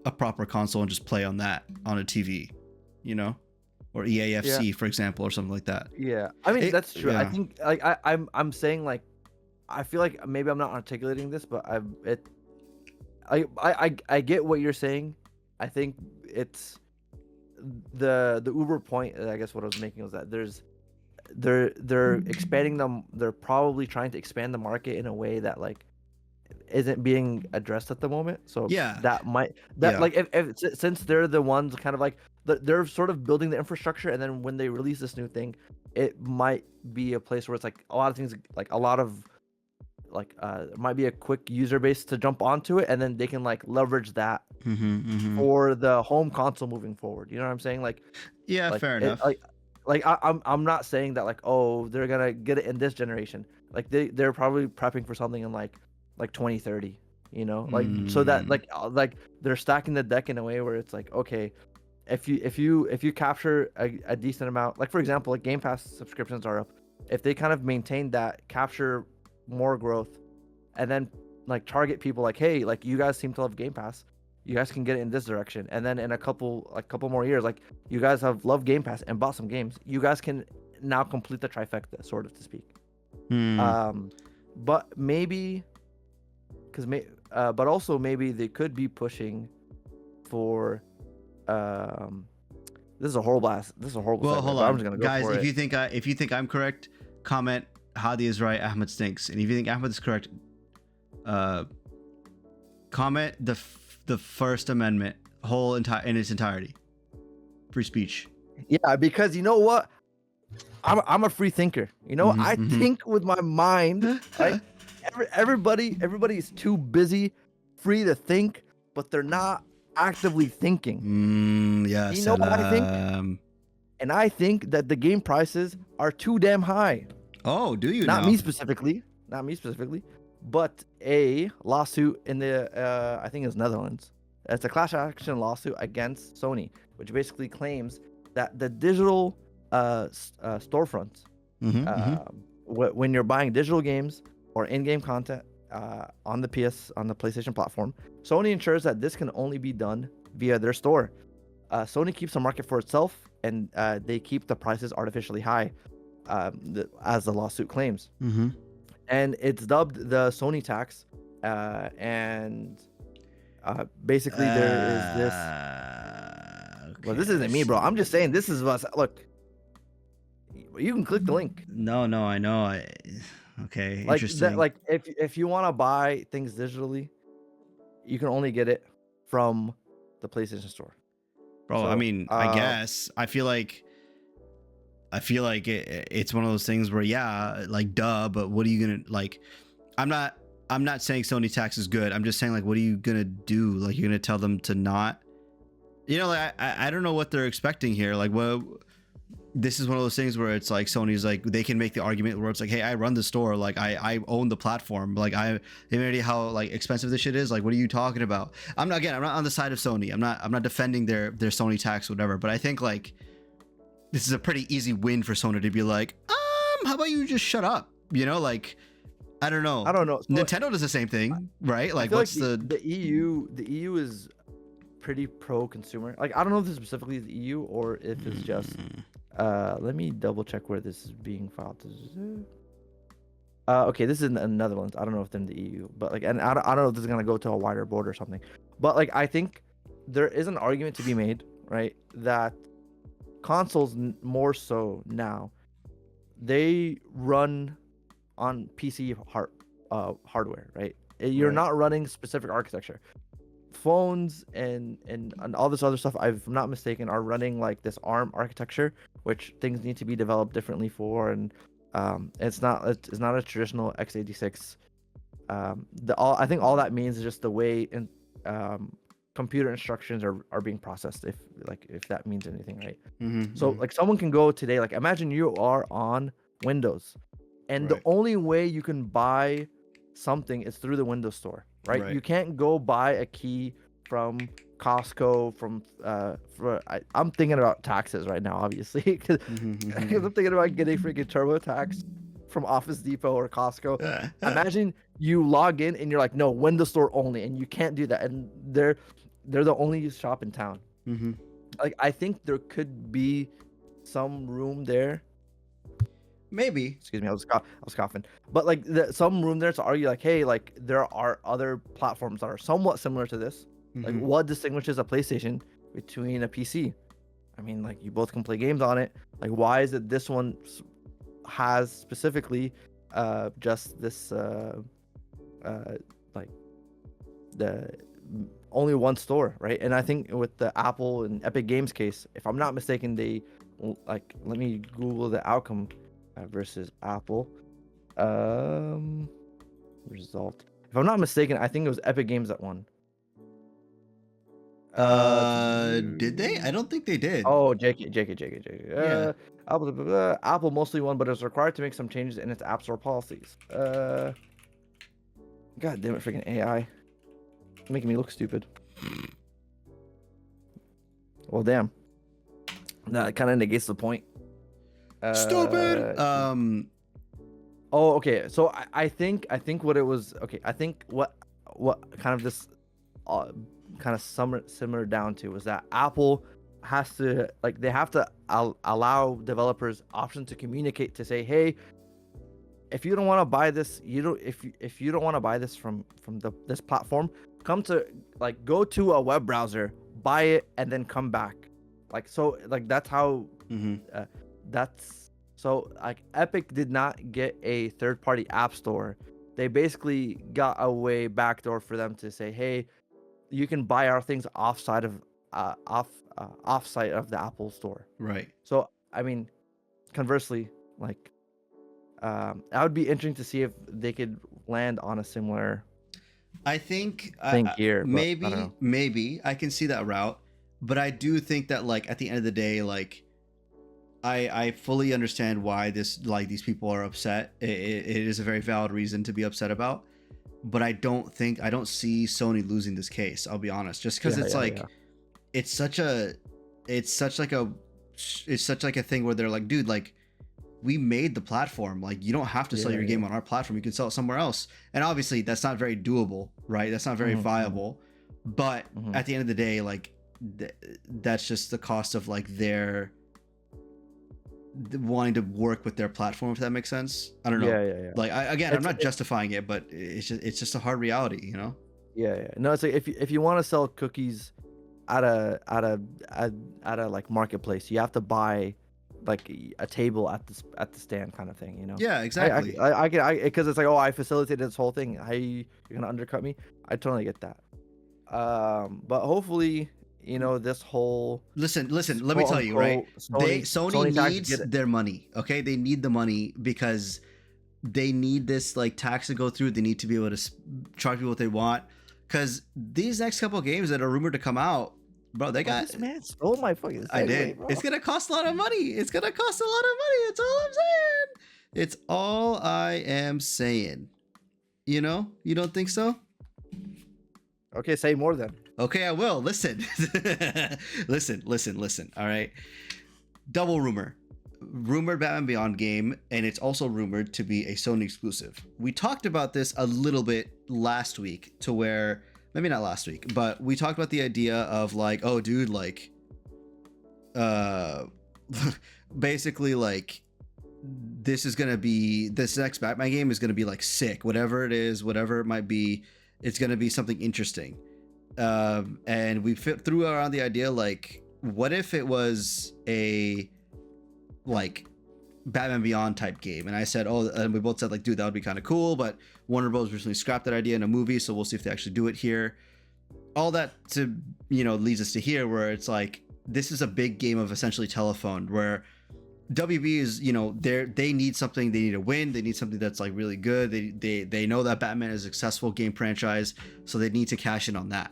a proper console and just play on that on a TV, you know, or Yeah, EAFC, for example, or something like that. yeah, I mean that's true. I Yeah. think like I'm saying like I feel like maybe I'm not articulating this, but I get what you're saying. I think it's the Uber point. I guess what I was making was that they're expanding them. They're probably trying to expand the market in a way that like isn't being addressed at the moment. So Yeah. that might Yeah. like if since they're the ones kind of like they're sort of building the infrastructure, and then when they release this new thing, it might be a place where it's like a lot of things, like a lot of like it might be a quick user base to jump onto it, and then they can like leverage that for the home console moving forward. You know what I'm saying? Yeah, Like fair it enough. like I'm not saying that like, oh, they're gonna get it in this generation. Like they're probably prepping for something in like 2030, you know, like so that Mm. like they're stacking the deck in a way where it's like, okay, if you capture a decent amount, like for example, like Game Pass subscriptions are up, if they kind of maintain that, capture more growth, and then like target people like, hey, like you guys seem to love Game Pass, you guys can get it in this direction, and then in a couple more years, like you guys have loved Game Pass and bought some games, you guys can now complete the trifecta, sort of to speak. Hmm. But maybe but also maybe they could be pushing for um this is a horrible Well, segue, hold but I'm on, just gonna go guys. for it. If you think I'm correct, comment Hadi is right, Ahmed stinks. And if you think Ahmed is correct, uh, comment the First Amendment in its entirety. Free speech. Yeah, because you know what, I'm a free thinker, you know, I Mm-hmm, think with my mind, mm-hmm. right? Everybody is too busy free to think, but they're not actively thinking. Yeah, You know what I think? salam. And I think that the game prices are too damn high. Oh, do you Not now? me specifically, not me specifically, but a lawsuit in the I think it's Netherlands. It's a class action lawsuit against Sony, which basically claims that the digital storefronts, Mm-hmm, mm-hmm. when you're buying digital games or in-game content on the PlayStation platform, Sony ensures that this can only be done via their store. Sony keeps the market for itself, and they keep the prices artificially high, as the lawsuit claims. Mm-hmm. And it's dubbed the Sony Tax, and basically there is this. Well, this Okay, I isn't me, bro. I'm just saying see. this is us. Look, you can click the link. No, I know. Okay, Like that. interesting. Like if you want to buy things digitally, you can only get it from the PlayStation Store. Bro, I So mean, I guess I feel like it's one of those things where, yeah, like, duh, but what are you gonna like? I'm not saying Sony Tax is good. I'm just saying, like, what are you gonna do? Like, you're gonna tell them to not, like, I don't know what they're expecting here. Like, what, this is one of those things where it's like Sony's like, they can make the argument where it's like, hey, I run the store, like I own the platform, like I have any idea how like expensive this shit is. Like, what are you talking about? I'm not on the side of Sony. I'm not defending their Sony Tax, whatever, but I think like this is a pretty easy win for Sony to be like, how about you just shut up? Like, I don't I know. don't know. So Nintendo does the same thing, right? I Like, feel like what's the the EU is pretty pro consumer. Like I don't know if this specifically is the EU or if it's just let me double check where this is being filed. Okay, this is in the Netherlands. I don't know if they're in the EU, but like, and I don't know if this is gonna go to a wider board or something. But like, I think there is an argument to be made, right? That consoles more so now, they run on PC hardware, right? You're right? not running specific architecture. Phones and all this other stuff, if I'm not mistaken, are running like this ARM architecture, which things need to be developed differently for, and it's not a traditional x86. I think all that means is just the way computer instructions are being processed, if that means anything, right? So like someone can go today, like imagine you are on Windows, and the Right. only way you can buy something is through the Windows Store, right? Right. You can't go buy a key from Costco, I'm thinking about taxes right now, obviously, because I'm thinking about getting freaking TurboTax from Office Depot or Costco. Imagine you log in and you're like, no, Windows Store only, and you can't do that, and they're the only shop in town. Like I think there could be some room there. Maybe. Excuse me, I was coughing. But like some room there to argue like, hey, like there are other platforms that are somewhat similar to this. Like what distinguishes a PlayStation between a PC? I mean, like you both can play games on it. Like why is it this one has specifically just this like the only one store, right? And I think with the Apple and Epic Games case, if I'm not mistaken, they like, let me Google the outcome versus Apple result. If I'm not mistaken, I think it was Epic Games that won. Did they? I don't think they did. Oh, JK. Yeah. Apple mostly won, but it was required to make some changes in its App Store policies. God damn it, freaking AI. Making me look stupid. Well, damn. That kind of negates the point. Stupid. Oh, okay. So I think what it was. Okay, I think what kind of this kind of simmer down to was that Apple has to, like, they have to allow developers option to communicate to say, hey, if you don't want to buy this, if you don't want to buy this from this platform, come to, like, go to a web browser, buy it, and then come back. Like, so, like, that's how that's so, like, Epic did not get a third-party app store. They basically got a way backdoor for them to say, hey, you can buy our things offsite of the Apple store. Right. So I mean, conversely, like, that would be interesting to see if they could land on a similar I think thing here. But I don't maybe know. maybe I can see that route, but I do think that, like, at the end of the day, like, I fully understand why these people are upset. It is a very valid reason to be upset about, but I don't see Sony losing this case. I'll be honest, just because it's such like a thing where they're like, dude, like, we made the platform, like, you don't have to sell your game on our platform, you can sell it somewhere else. And obviously that's not very doable, right? That's not very viable. But at the end of the day, like, that's just the cost of, like, their wanting to work with their platform, if that makes sense. I don't know. Yeah. Like again, I'm It's not justifying it, but it's just a hard reality, you know. yeah. No, it's like if you want to sell cookies at a like marketplace, you have to buy like a table at the stand kind of thing, you know. Yeah, exactly. I get because it's like, oh, I facilitated this whole thing. How you're gonna undercut me? I totally get that. But hopefully, you know, this whole Listen, let me quote tell you, right? unquote Sony Sony tax needs get it. their money. Okay, they need the money because they need this like tax to go through. They need to be able to charge people what they want. Because these next couple of games that are rumored to come out, bro, they Bro, got. this man stole my fucking I segue, did. bro. It's gonna cost a lot of money. It's gonna cost a lot of money. It's all I'm saying. It's all I am saying. You know? You don't think so? Okay, say more then. Okay, I will. Listen. Listen. All right. Double rumor. Rumored Batman Beyond game, and it's also rumored to be a Sony exclusive. We talked about this a little bit last week, to where, maybe not last week, but we talked about the idea of like, oh dude, like basically like this next Batman game is gonna be like sick, whatever it is, whatever it might be, it's gonna be something interesting. And we threw around the idea like, what if it was a like Batman Beyond type game? And I said, oh, and we both said like, dude, that would be kind of cool, but Warner Bros. Recently scrapped that idea in a movie, so we'll see if they actually do it here. All that to, you know, leads us to here, where it's like, this is a big game of essentially telephone, where WB is, you know, they need something, they need a win, they need something that's like really good. They know that Batman is a successful game franchise, so they need to cash in on that.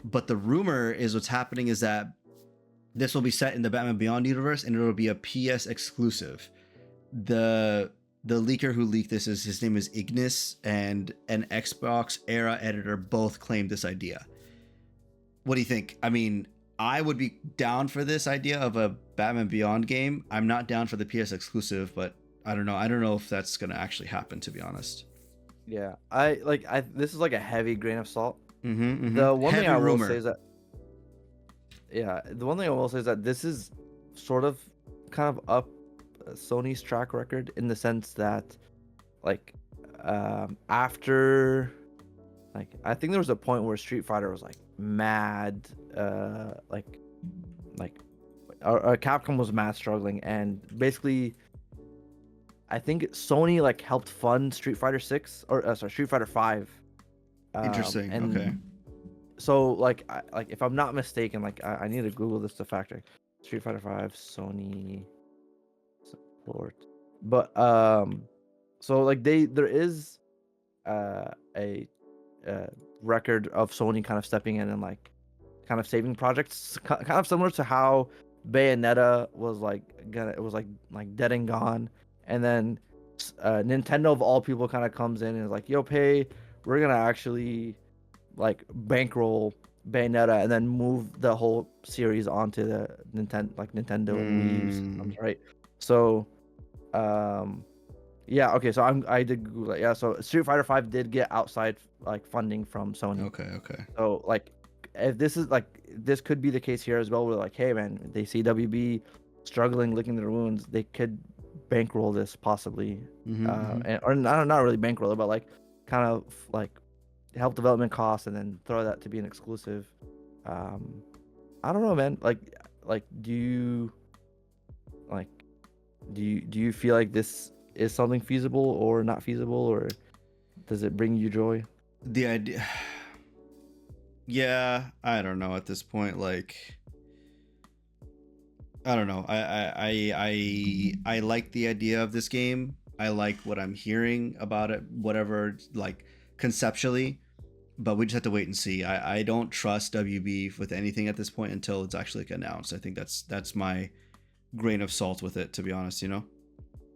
But the rumor is, what's happening is that this will be set in the Batman Beyond universe, and it'll be a PS exclusive. The leaker who leaked this, his name is Ignis, and an Xbox era editor both claimed this idea. What do you think? I mean, I would be down for this idea of a Batman Beyond game. I'm not down for the PS exclusive, but I don't know. I don't know if that's gonna actually happen, to be honest. Yeah, this is like a heavy grain of salt. Mm-hmm. The one Heavy thing I will rumor. say is that, yeah, the one thing I will say is that this is sort of kind of up Sony's track record, in the sense that, like, after, like, I think there was a point where Street Fighter was like mad, like, Capcom was mad struggling, and basically, I think Sony like helped fund Street Fighter 6, or sorry, Street Fighter 5. Interesting. And Okay. so like if I'm not mistaken, like I need to Google this to fact check. Street Fighter 5 Sony support. But so like there is a record of Sony kind of stepping in and like kind of saving projects, kind of similar to how Bayonetta was like it was like dead and gone, and then Nintendo of all people kind of comes in and is like, yo, pay, we're gonna actually like bankroll Bayonetta and then move the whole series onto the Nintendo and Wii systems, right? So yeah, okay, so I did Google it. Yeah, so Street Fighter 5 did get outside like funding from Sony. Okay. So like, if this is like, this could be the case here as well, where like, hey man, they see WB struggling, licking their wounds, they could bankroll this possibly. Or not really bankroll it, but like kind of like help development costs and then throw that to be an exclusive. I don't know, man. Like do you feel like this is something feasible or not feasible, or does it bring you joy? The idea, yeah, I don't know at this point. Like, I don't know. I like the idea of this game. I like what I'm hearing about it, whatever, like conceptually, but we just have to wait and see. I don't trust WB with anything at this point until it's actually like announced. I think that's my grain of salt with it, to be honest, you know.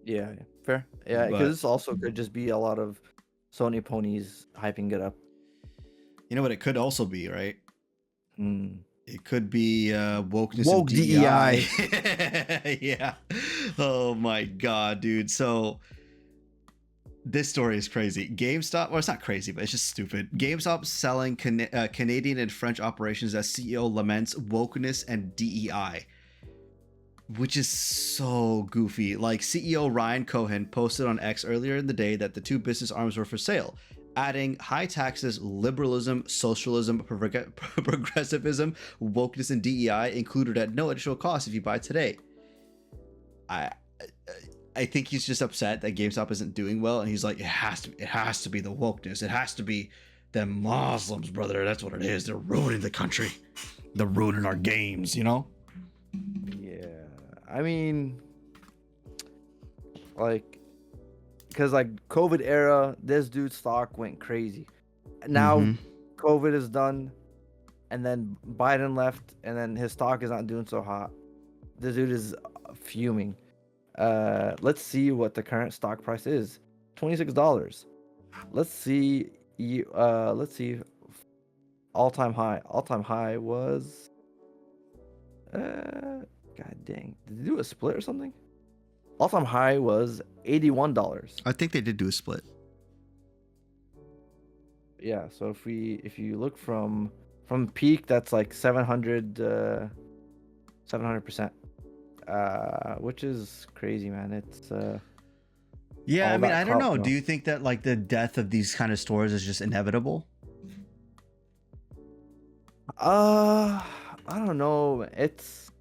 Yeah, fair. Yeah, But because this also could just be a lot of Sony ponies hyping it up. you know what it could also be, right? Mm. It could be wokeness Woke and DEI. Yeah. Oh my god, dude. So this story is crazy. GameStop, well, it's not crazy, but it's just stupid. GameStop selling Canadian and French operations as CEO laments wokeness and DEI. which is so goofy. Like CEO Ryan Cohen posted on X earlier in the day that the two business arms were for sale, adding high taxes, liberalism, socialism, progressivism, wokeness, and DEI included at no additional cost if you buy today. I think he's just upset that GameStop isn't doing well, and he's like, it has to be the wokeness. It has to be the Muslims, brother. That's what it is. They're ruining the country. They're ruining our games, you know? Yeah, I mean, like, because like COVID era, this dude's stock went crazy. Now COVID is done, and then Biden left, and then his stock is not doing so hot. This dude is fuming. Let's see what the current stock price is. $26. Let's see. Let's see. All-time high. All-time high was. God dang! Did they do a split or something? All-time high was $81. I think they did do a split. Yeah. So if you look from peak, that's like 700%. Which is crazy, man. It's yeah, all I mean, that I don't know. carb, Do you think that like the death of these kind of stores is just inevitable? I don't know. It's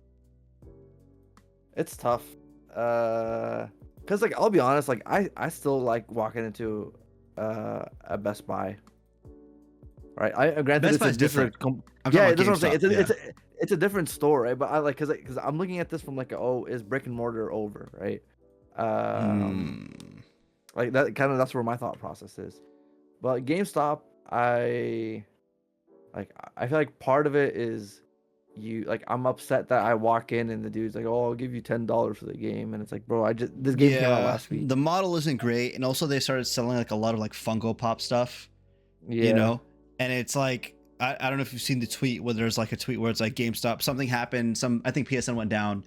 tough. Cause like I'll be honest, like I still like walking into a Best Buy. Right. I granted Best it's Buy's a different. I'm Yeah, talking that's what I'm saying. GameStop, It's a different store, right? But I like cause I'm looking at this from like is brick and mortar over, right? Like that kind of that's where my thought process is. But GameStop, I feel like part of it is I'm upset that I walk in and the dude's like, oh, I'll give you $10 for the game, and it's like, bro, this game came out last week. The model isn't great, and also they started selling like a lot of like Funko Pop stuff. Yeah. You know, and it's like I don't know if you've seen the tweet where there's like a tweet where it's like GameStop, something happened, I think PSN went down,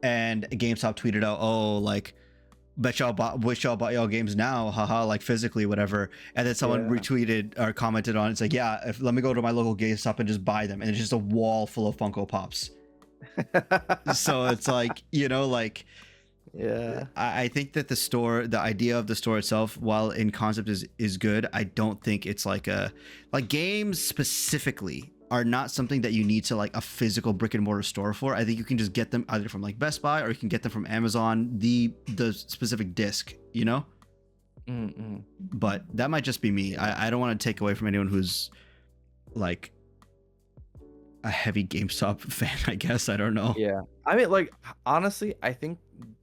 and GameStop tweeted out, oh, like wish y'all bought y'all games now, haha, like physically, whatever. And then someone retweeted or commented on it's like, yeah, let me go to my local GameStop and just buy them, and it's just a wall full of Funko Pops. So it's like, you know, like, yeah, I think that the idea of the store itself, while in concept is good, I don't think it's like games specifically are not something that you need to like a physical brick and mortar store for. I think you can just get them either from like Best Buy or you can get them from Amazon, the specific disc, you know? But that might just be me. I don't want to take away from anyone who's like a heavy GameStop fan, I guess. I don't know. Yeah. I mean, like, honestly, I think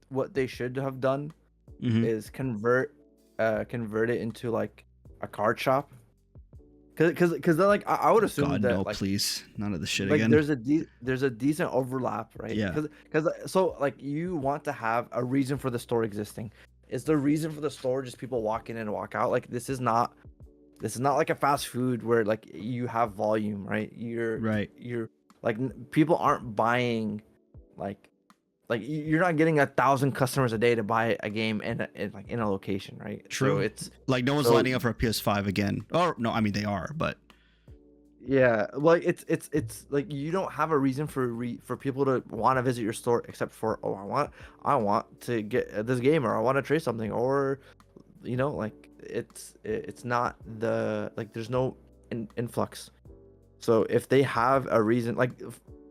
what they should have done is convert it into like a card shop. Cause then like I would assume God, that no, like, please, none of this shit like again. there's a decent overlap, right? Yeah. Cause so like you want to have a reason for the store existing. Is the reason for the store just people walk in and walk out? Like this is not like a fast food where like you have volume, right? You're like people aren't buying like you're not getting 1,000 customers a day to buy a game in a location, right? True. So it's like no one's lining up for a PS5 again. Or no, I mean they are, but yeah, like it's like you don't have a reason for people to want to visit your store except for I want to get this game, or I want to trade something, or you know, like it's not the like there's no influx. So if they have a reason, like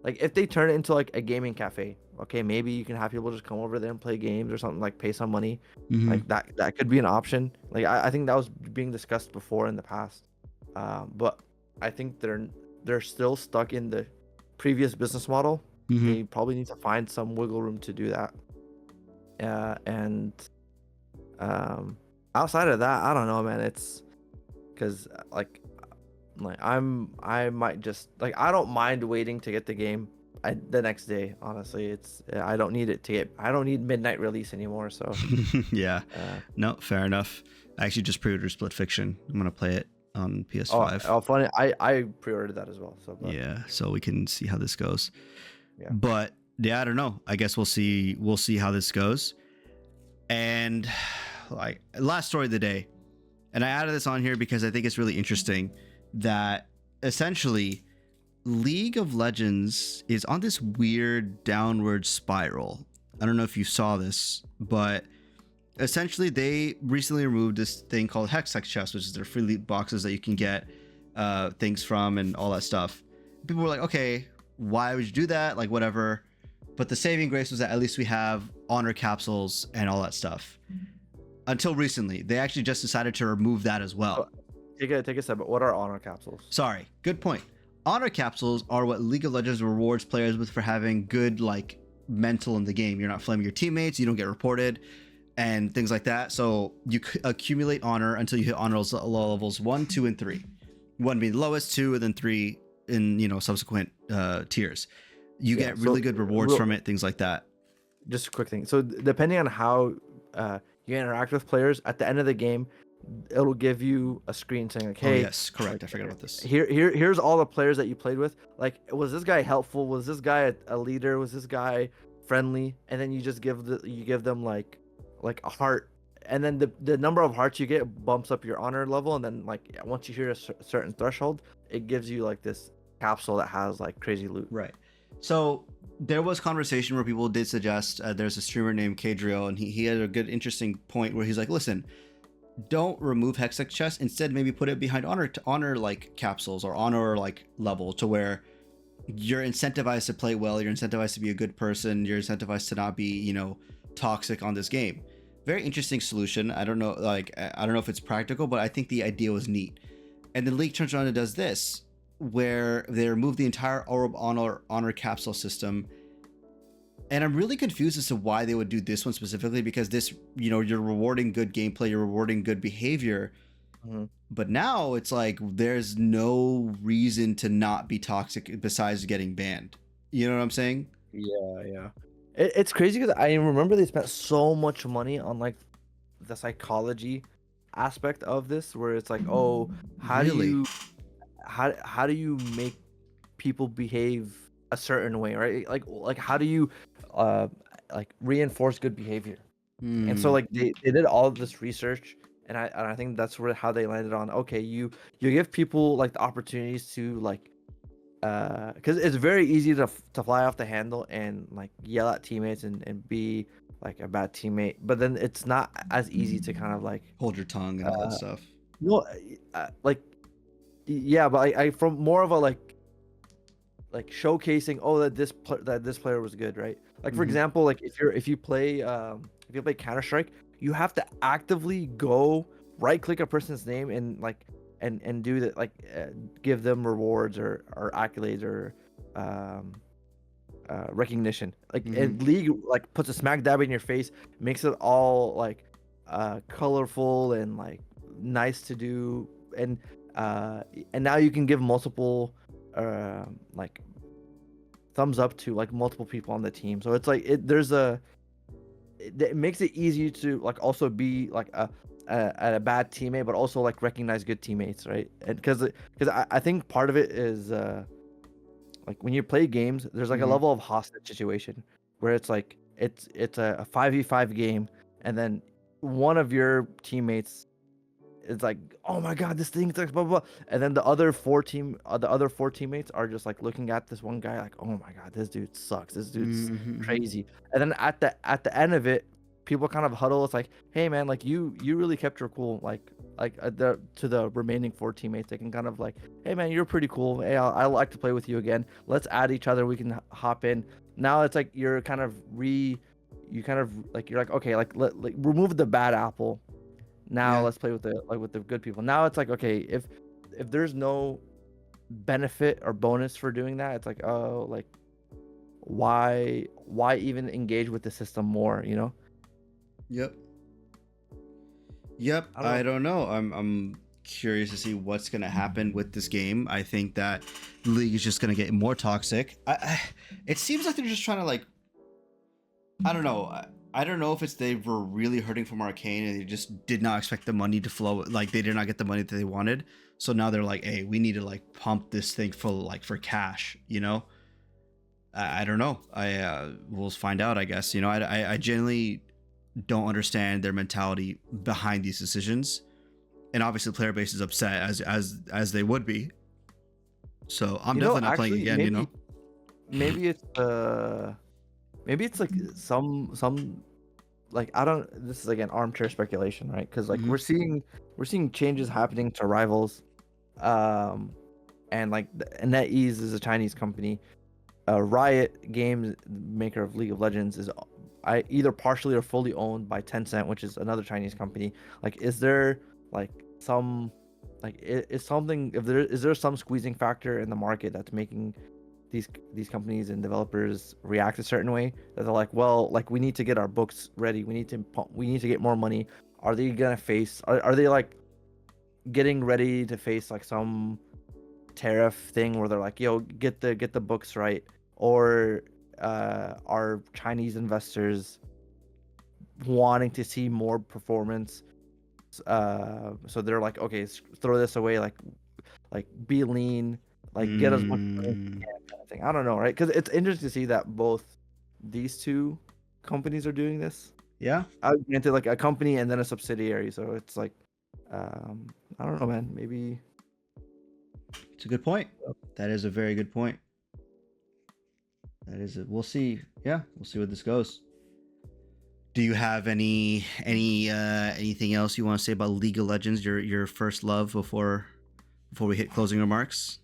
if they turn it into like a gaming cafe, okay, maybe you can have people just come over there and play games or something, like pay some money. Like that could be an option. Like I think that was being discussed before in the past, but I think they're still stuck in the previous business model. They probably need to find some wiggle room to do that. And outside of that, I don't know, man. It's because like I might just like I don't mind waiting to get the game the next day. Honestly, I don't need midnight release anymore. So yeah, no, fair enough. I actually just pre-ordered Split Fiction. I'm gonna play it on PS5. Oh, funny! I pre-ordered that as well. So yeah, so we can see how this goes. Yeah. But yeah, I don't know. I guess we'll see how this goes. And like last story of the day, and I added this on here because I think it's really interesting that essentially League of Legends is on this weird downward spiral. I don't know if you saw this, but essentially they recently removed this thing called Hex chests, which is their free loot boxes that you can get things from and all that stuff. People were like, okay, why would you do that? Like, whatever. But the saving grace was that at least we have honor capsules and all that stuff. Until recently, they actually just decided to remove that as well. Take a step. What are honor capsules? Sorry, good point. Honor capsules are what League of Legends rewards players with for having good like mental in the game. You're not flaming your teammates, you don't get reported, and things like that. So you accumulate honor until you hit honor levels 1, 2, and 3. 1 being the lowest, 2, and then 3 in subsequent tiers. You get really good rewards from it, things like that. Just a quick thing. So depending on how you interact with players, at the end of the game, it'll give you a screen saying like, "Hey, oh, yes, correct. I forgot about this. Here's all the players that you played with. Like, was this guy helpful? Was this guy a leader? Was this guy friendly?" And then you just give them like a heart, and then the number of hearts you get bumps up your honor level, and then like once you hit a certain threshold, it gives you like this capsule that has like crazy loot. Right. So there was conversation where people did suggest there's a streamer named Kadrio, and he had a good interesting point where he's like, listen, don't remove Hex chests, instead maybe put it behind honor like capsules or honor like level, to where you're incentivized to play well, you're incentivized to be a good person, you're incentivized to not be toxic on this game. Very interesting solution. I don't know if it's practical, but I think the idea was neat. And then League turns around and does this, where they remove the entire Orb honor capsule system. And I'm really confused as to why they would do this one specifically, because this, you're rewarding good gameplay, you're rewarding good behavior. Mm-hmm. But now it's like there's no reason to not be toxic besides getting banned. You know what I'm saying? Yeah. It's crazy because I remember they spent so much money on like the psychology aspect of this, where it's like, oh, how do you make people behave a certain way, right? Like how do you like reinforce good behavior? And so like they did all of this research, and I think that's how they landed on, okay, you give people like the opportunities to like because it's very easy to fly off the handle and like yell at teammates and be like a bad teammate, but then it's not as easy to kind of like hold your tongue and all that stuff. No, like yeah, but I from more of a like showcasing, oh, that this player was good, right? Like for example, like if you play Counter-Strike, you have to actively go right click a person's name and like and do that, like give them rewards or accolades or recognition. Like and League like puts a smack dab in your face, makes it all like colorful and like nice to do, and now you can give multiple like thumbs up to like multiple people on the team. So it's like it makes it easier to like also be like a bad teammate, but also like recognize good teammates, right? And because I think part of it is like when you play games, there's like a level of hostage situation where it's like it's a 5v5 game, and then one of your teammates is like, oh my god, this thing sucks, blah blah blah. And then the other four teammates are just like looking at this one guy like, oh my god, this dude sucks, this dude's crazy. And then at the end of it, people kind of huddle. It's like, hey man, like you really kept your cool. Like to the remaining 4 teammates, they can kind of like, hey man, you're pretty cool. Hey, I like to play with you again. Let's add each other. We can hop in. Now it's like you're kind of you're like, okay, like remove the bad apple. Now let's play with the good people. Now it's like, okay, if there's no benefit or bonus for doing that, it's like, oh, like why even engage with the system more, you know? Yep. I don't know. I'm curious to see what's gonna happen with this game. I think that the league is just gonna get more toxic. It seems like they're just trying to like, I don't know. I don't know if it's they were really hurting from Arcane and they just did not expect the money to flow. Like they did not get the money that they wanted. So now they're like, hey, we need to like pump this thing for cash, you know? I don't know. We'll find out, I guess. I genuinely don't understand their mentality behind these decisions. And obviously the player base is upset as they would be. So I'm definitely not playing again. Maybe it's like some like I don't. This is again armchair speculation, right? Because like Mhm. we're seeing changes happening to Rivals, and like NetEase is a Chinese company. Riot Games, maker of League of Legends, is either partially or fully owned by Tencent, which is another Chinese company. Like, is there like some is something if there is there some squeezing factor in the market that's making these companies and developers react a certain way that they're like, well, like we need to get our books ready, we need to get more money. Are they gonna face? Are they like getting ready to face like some tariff thing where they're like, yo, get the books right? Or are Chinese investors wanting to see more performance? So they're like, okay, throw this away, like be lean, like get as much money as you Mm, can, kind of thing. I don't know, right? Because it's interesting to see that both these two companies are doing this. yeah, Granted, like a company and then a subsidiary, so it's like, I don't know, man. Maybe. it's a good point. That is a very good point. That is it. We'll see. Yeah, we'll see where this goes. Do you have anything else you want to say about League of Legends, your first love before we hit closing remarks?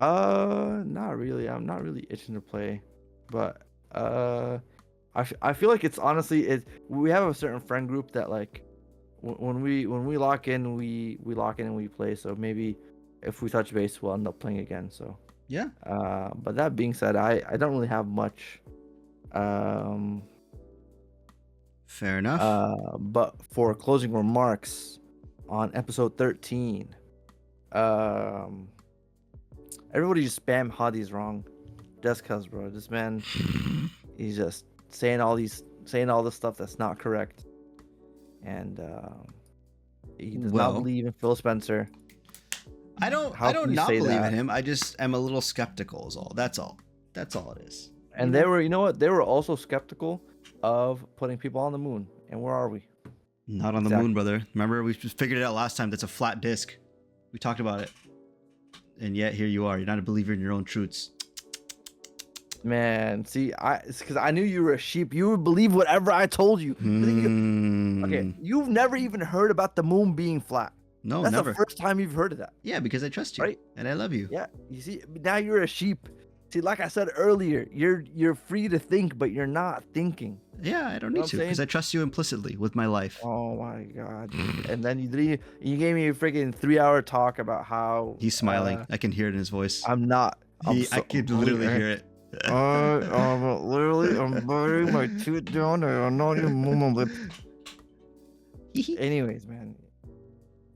Not really. I'm not really itching to play, but I feel like it's honestly we have a certain friend group that like when we lock in, we lock in and we play. So maybe if we touch base, we'll end up playing again. So Yeah, but that being said, I don't really have much. Um, fair enough. but for closing remarks on episode 13, um, everybody just spam Hadi's wrong. Just cause, bro, this man, he's just saying all this stuff that's not correct, and he does not Well, believe in Phil Spencer. I don't How can you not say believe that? in him. I just am a little skeptical. Is all. That's all. That's all it is. And they were, you know what? They were also skeptical of putting people on the moon. And where are we? Not on the moon, brother. Remember, we just figured it out last time. That's a flat disc. We talked about it. And yet here you are. You're not a believer in your own truths. Man, see, it's because I knew you were a sheep. You would believe whatever I told you. Okay, you've never even heard about the moon being flat. No, That's never. the first time you've heard of that. Yeah, because I trust you, right? And I love you. Yeah, you see, now you're a sheep. See, like I said earlier, you're free to think, but you're not thinking. Yeah, I don't need to because I trust you implicitly with my life. Oh my god! And then you gave me a freaking 3-hour talk about how he's smiling. I can hear it in his voice. I'm not. I can literally hear it. Literally, I'm biting my tooth down and I'm not even moving my lips. Anyways, man.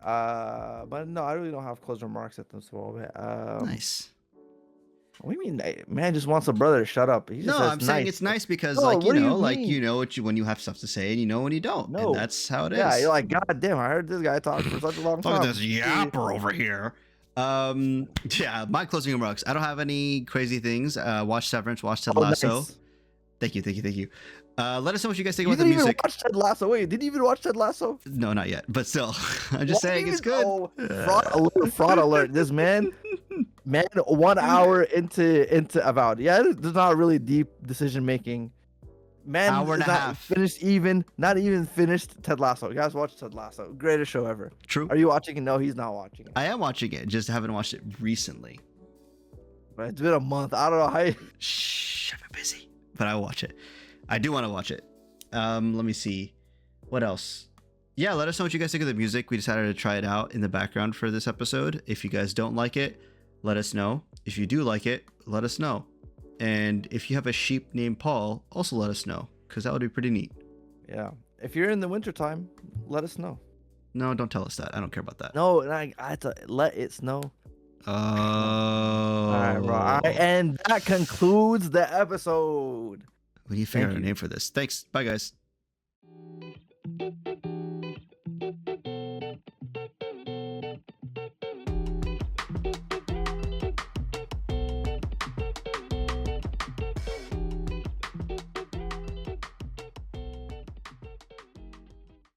But no, I really don't have closing remarks at this moment. Nice. What do you mean? Man just wants a brother to shut up. He just says I'm saying it's nice because, No, like, what do you you know when you have stuff to say and you know when you don't. No. And that's how it is. Yeah, you're like, God damn, I heard this guy talk for such a long time. Look at this yapper over here. Yeah, my closing remarks. I don't have any crazy things. Watch Severance, watch Ted Lasso. Nice. Thank you. Let us know what you guys think You about the didn't even music. watch Ted Lasso. Wait, did you even watch Ted Lasso? No, not yet. But still, I'm just saying it's good. Oh, fraud alert. This man 1 hour into Avowed. Yeah, there's not really deep decision making. Man, hour and a half. Not even finished Ted Lasso. You guys watch Ted Lasso. Greatest show ever. True. Are you watching it? No, he's not watching it. I am watching it. Just haven't watched it recently. But it's been a month. I don't know how. Shh, I've been busy. But I will watch it. I do want to watch it. Let me see. What else? Yeah, let us know what you guys think of the music. We decided to try it out in the background for this episode. If you guys don't like it, let us know. If you do like it, let us know. And if you have a sheep named Paul, also let us know, because that would be pretty neat. Yeah. If you're in the wintertime, let us know. No, don't tell us that. I don't care about that. No, I had to let it snow. Oh. All right, bro. All right, and that concludes the episode. We need to figure out a name for this. Thanks. Bye, guys.